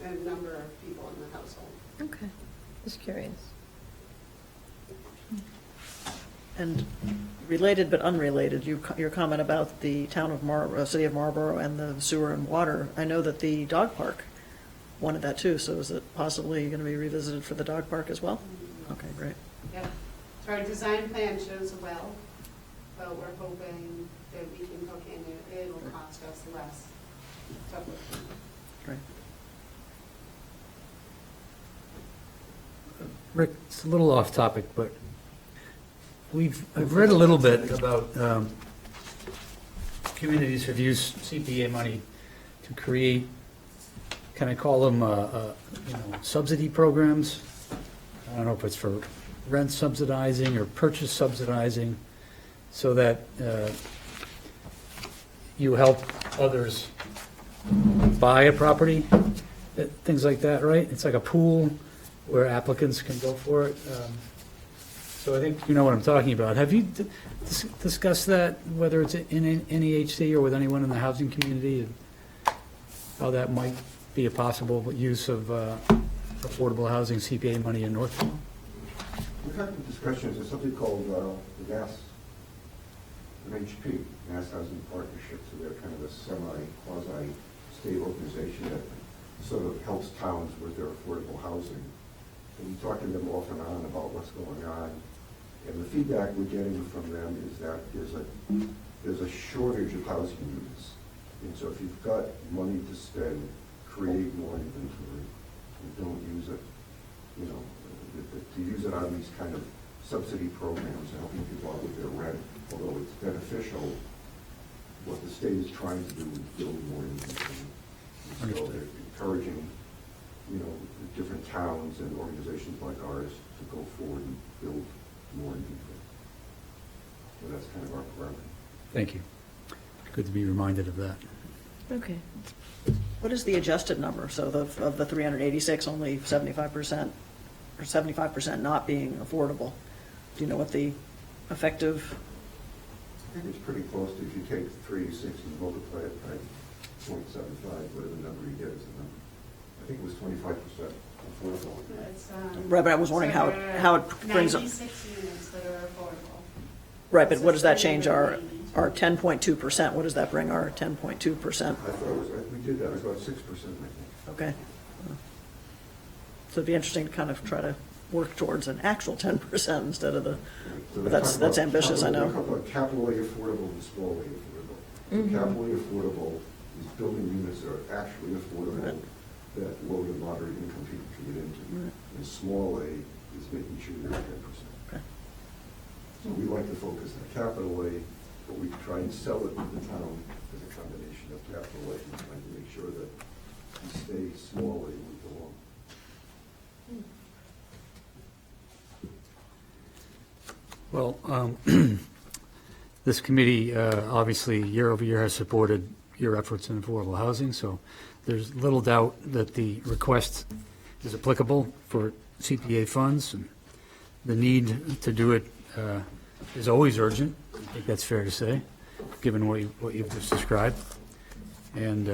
Speaker 14: the number of people in the household.
Speaker 3: Okay, just curious.
Speaker 5: And related but unrelated, your comment about the town of city of Marlborough and the sewer and water, I know that the dog park wanted that too, so is it possibly going to be revisited for the dog park as well? Okay, great.
Speaker 14: Yep. So our design plan shows a well, but we're hoping that we can hook in, it'll cost us less to hook in.
Speaker 5: Great.
Speaker 4: Rick, it's a little off topic, but I've read a little bit about communities have used CPA money to create, can I call them, subsidy programs? I don't know if it's for rent subsidizing or purchase subsidizing, so that you help others buy a property, things like that, right? It's like a pool where applicants can go for it. So I think you know what I'm talking about. Have you discussed that, whether it's in NEHC or with anyone in the housing community, and how that might be a possible use of affordable housing CPA money in Northborough?
Speaker 15: We've had discussions, there's something called the MHP, Mass Housing Partnership, so they're kind of a semi-quasi-state organization that sort of helps towns with their affordable housing. And we talk to them off and on about what's going on. And the feedback we're getting from them is that there's a shortage of housing units. And so if you've got money to spend, create more inventory, and don't use it, to use it on these kind of subsidy programs, helping people out with their rent, although it's beneficial, what the state is trying to do is build more inventory. And so they're encouraging, different towns and organizations like ours to go forward and build more inventory. So that's kind of our program.
Speaker 4: Thank you. Good to be reminded of that.
Speaker 3: Okay.
Speaker 5: What is the adjusted number? So of the 386, only 75%, or 75% not being affordable. Do you know what the effective?
Speaker 15: I think it's pretty close to, if you take 386 and multiply it by 0.75, whatever number you get is the number. I think it was 25% affordable.
Speaker 14: It's,
Speaker 5: Right, but I was wondering how it brings up.
Speaker 14: 96 units that are affordable.
Speaker 5: Right, but what does that change our 10.2%? What does that bring our 10.2%?
Speaker 15: I thought it was, we did that, about 6%, I think.
Speaker 5: Okay. So it'd be interesting to kind of try to work towards an actual 10% instead of the,
Speaker 15: So
Speaker 5: but that's ambitious, I know.
Speaker 15: They talk about capital A affordable and small A affordable. So capital A affordable is building units that are actually affordable, that low to moderate income people can get into. And small A is making sure they're 10%.
Speaker 5: Okay.
Speaker 15: So we like to focus on capital A, but we try and sell it to the town as a combination of capital A and trying to make sure that we stay small A we belong.
Speaker 4: Well, this committee, obviously, year over year has supported your efforts in affordable housing, so there's little doubt that the request is applicable for CPA funds. And the need to do it is always urgent. I think that's fair to say, given what you've just described. And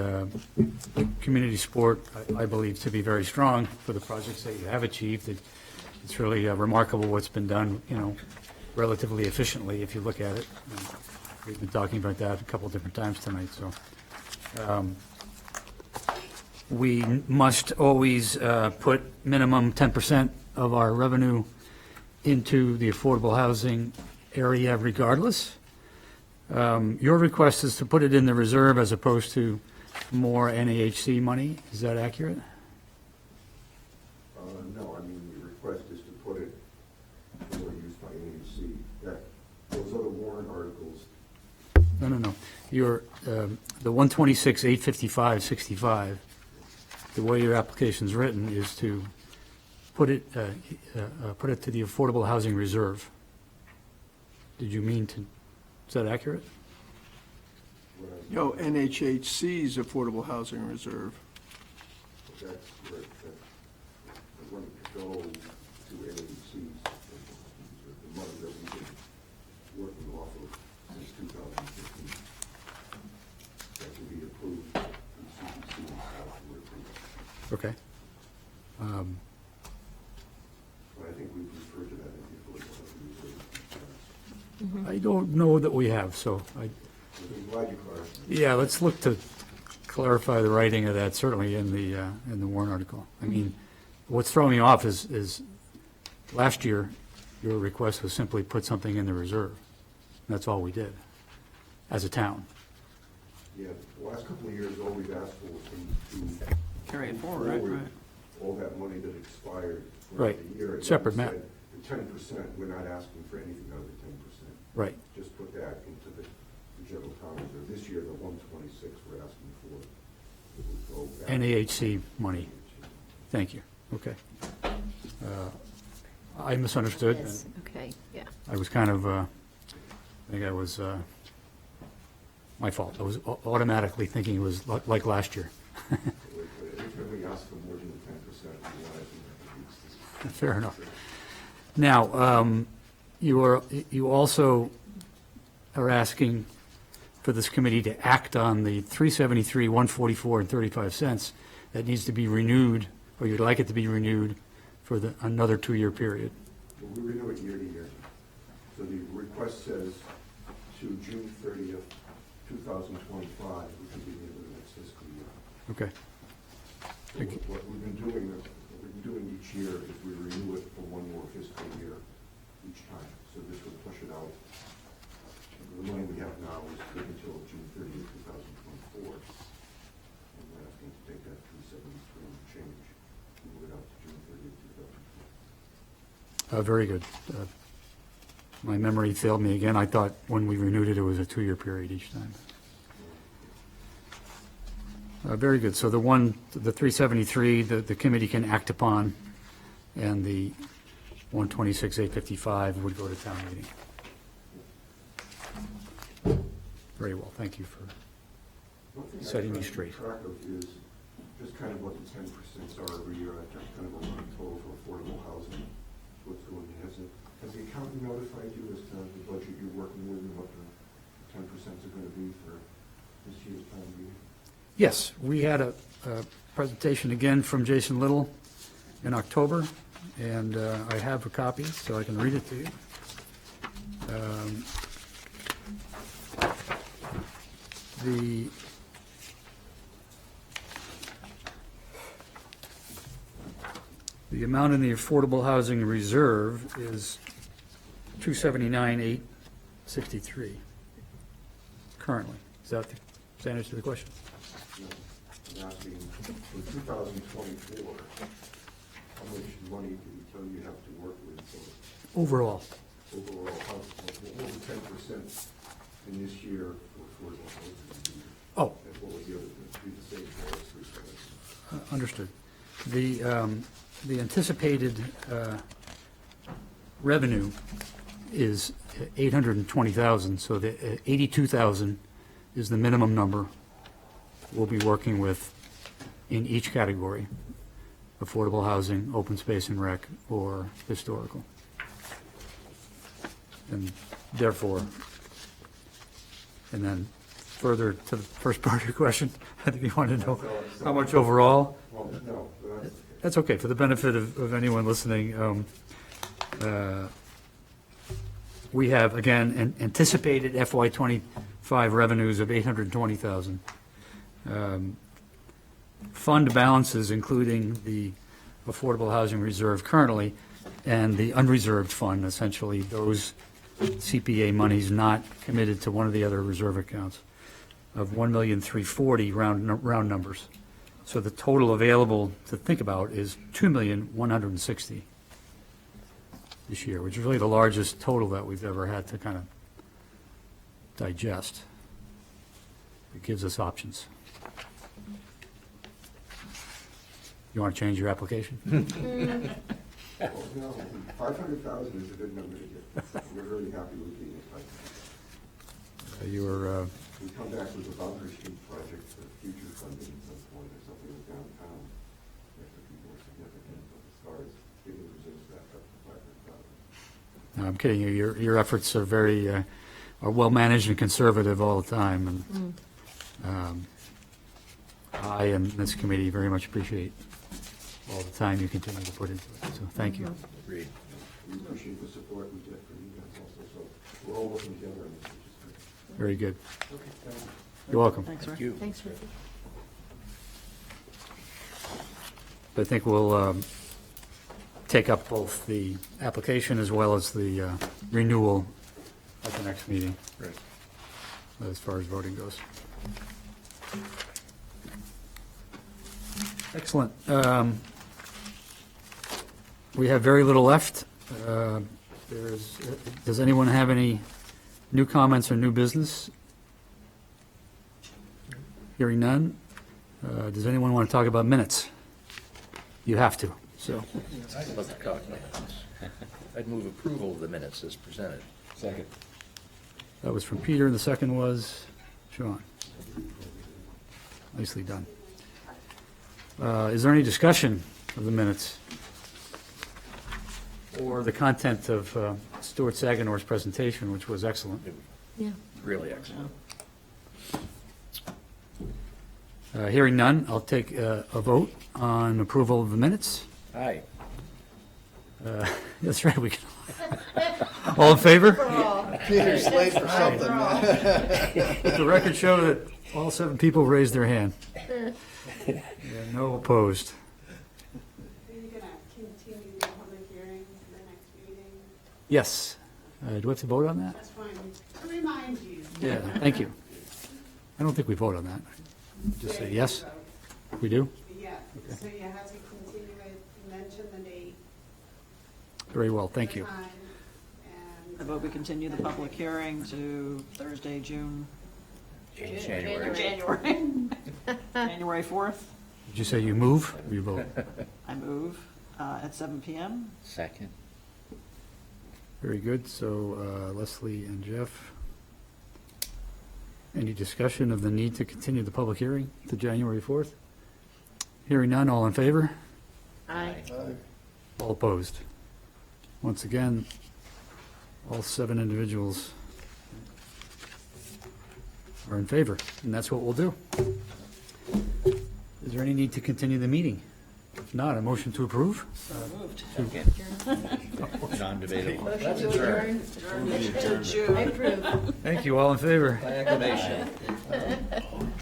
Speaker 4: community support, I believe, to be very strong for the projects that you have achieved. It's really remarkable what's been done, relatively efficiently, if you look at it. And we've been talking about that a couple of different times tonight, so. We must always put minimum 10% of our revenue into the affordable housing area regardless. Your request is to put it in the reserve as opposed to more NAHC money. Is that accurate?
Speaker 15: No, I mean, the request is to put it for use by NHC. Those other warrant articles.
Speaker 4: No. Your, the 126,855.65, the way your application's written is to put it to the affordable housing reserve. Did you mean to, is that accurate?
Speaker 8: No, NHHC's Affordable Housing Reserve.
Speaker 15: That's right. I want to go to NHC's, the money that we've been working off of since 2015.
Speaker 4: Okay.
Speaker 15: But I think we've referred to that in before.
Speaker 4: I don't know that we have, so
Speaker 15: I'm glad you clarified.
Speaker 4: yeah, let's look to clarify the writing of that, certainly in the warrant article. I mean, what's throwing me off is last year, your request was simply put something in the reserve. That's all we did, as a town.
Speaker 15: Yeah, the last couple of years, all we've asked for was to
Speaker 5: Carry it forward, right? Right.
Speaker 15: all that money that expired
Speaker 4: Right.
Speaker 15: throughout the year. And
Speaker 4: Separate
Speaker 15: then
Speaker 4: map.
Speaker 15: we said, the 10%, we're not asking for anything out of the 10%.
Speaker 4: Right.
Speaker 15: Just put that into the general town reserve. This year, the 126 we're asking for, it would go back.
Speaker 4: NAHC money. Thank you. Okay. I misunderstood.
Speaker 3: Yes, okay, yeah.
Speaker 4: I was kind of, I think I was, my fault. I was automatically thinking it was like last year.
Speaker 15: Anytime we ask for more than 10%, we want it to be
Speaker 4: Fair enough. Now, you also are asking for this committee to act on the 373, 144, and 35 cents that needs to be renewed, or you'd like it to be renewed for another 2-year period.
Speaker 15: We renew it year to year. So the request says to June 30th, 2025, which will be the end of the next fiscal year.
Speaker 4: Okay.
Speaker 15: So what we've been doing each year is we renew it for one more fiscal year each time. So this would push it out. The money we have now is good until June 30th, 2024. And we're asking to take that 373 and change, move it out to June 30th, 2024.
Speaker 4: Very good. My memory failed me again. I thought when we renewed it, it was a 2-year period each time. Very good. So the 373, the committee can act upon, and the 126, 855 would go to town meeting. Very well. Thank you for
Speaker 15: One thing
Speaker 4: setting
Speaker 15: I'm
Speaker 4: me
Speaker 15: trying to
Speaker 4: straight.
Speaker 15: keep track of is just kind of what the 10% are every year. I just kind of a running total for affordable housing. What's going on? Has the accountant notified you as to the budget you're working with and what the 10% are going to be for this year's town meeting?
Speaker 4: Yes, we had a presentation again from Jason Little in October, and I have a copy, so I can read it to you. The amount in the affordable housing reserve is $279,863 currently. Is that the answer to the question?
Speaker 15: No, I'm asking for 2024, how much money do you tell you have to work with for
Speaker 4: Overall.
Speaker 15: overall housing? What was 10% in this year for affordable housing?
Speaker 4: Oh.
Speaker 15: And what would the other be the same for us?
Speaker 4: Understood. The anticipated revenue is 820,000, so the 82,000 is the minimum number we'll be working with in each category: affordable housing, open space and rec, or historical. And therefore, and then further to the first part of your question, I think you want to know how much overall?
Speaker 15: Well, no,
Speaker 4: That's okay, for the benefit of anyone listening. We have, again, anticipated FY '25 revenues of $820,000. Fund balances, including the affordable housing reserve currently, and the unreserved fund, essentially those CPA monies not committed to one of the other reserve accounts, of $1,340,000, round numbers. So the total available to think about is $2,160,000 this year, which is really the largest total that we've ever had to kind of digest. It gives us options. You want to change your application?
Speaker 15: well, no, 500,000 is a good number to get. We're very happy with being at 500,000.
Speaker 4: You were,
Speaker 15: We come back with a boundary street project for future funding at some point, or something with downtown. That could be more significant, but as far as getting reserves back up to 500,000.
Speaker 4: no, I'm kidding you. Your efforts are are well-managed and conservative all the time. And I and this committee very much appreciate all the time you continue to put into it, so thank you.
Speaker 1: Agreed.
Speaker 15: We appreciate the support we get from you guys also, so we're all working together on this, which is good.
Speaker 4: Very good. You're welcome.
Speaker 5: Thanks, Rick.
Speaker 1: Thank you.
Speaker 3: Thanks, Rick.
Speaker 4: I think we'll take up both the application as well as the renewal at the next meeting,
Speaker 1: Right.
Speaker 4: as far as voting goes. Excellent. We have very little left. Does anyone have any new comments or new business? Hearing none. Does anyone want to talk about minutes? You have to, so.
Speaker 1: I'd love to talk minutes. I'd move approval of the minutes as presented.
Speaker 7: Second.
Speaker 4: That was from Peter, and the second was Sean. Nicely done. Is there any discussion of the minutes? Or the content of Stuart Saganor's presentation, which was excellent?
Speaker 3: Yeah.
Speaker 1: Really excellent.
Speaker 4: Hearing none, I'll take a vote on approval of the minutes.
Speaker 1: Aye.
Speaker 4: That's right, we can. All in favor?
Speaker 8: Peter's late for something.
Speaker 4: Let the record show that all 7 people raised their hand. Yeah, no opposed.
Speaker 14: Are you gonna continue the public hearing to the next meeting?
Speaker 4: Yes. Do we have to vote on that?
Speaker 14: That's fine, to remind you.
Speaker 4: Yeah, thank you. I don't think we vote on that. Just say yes? We do?
Speaker 14: Yeah, so you have to continue it, mention the date.
Speaker 4: Very well, thank
Speaker 14: the
Speaker 4: you.
Speaker 14: time,
Speaker 5: I
Speaker 14: and,
Speaker 5: vote we continue the public hearing to Thursday, June,
Speaker 1: January.
Speaker 5: January 4th.
Speaker 4: Did you say you move or you vote?
Speaker 5: I move at 7 PM.
Speaker 1: Second.
Speaker 4: Very good, so Leslie and Jeff. Any discussion of the need to continue the public hearing to January 4th? Hearing none, all in favor?
Speaker 3: Aye.
Speaker 4: All opposed? Once again, all 7 individuals are in favor, and that's what we'll do. Is there any need to continue the meeting? If not, a motion to approve?
Speaker 5: Moved.
Speaker 1: Non-debatable.
Speaker 3: Motion to adjourn.
Speaker 5: June.
Speaker 3: I approve.
Speaker 4: Thank you, all in favor?
Speaker 1: Acclamation.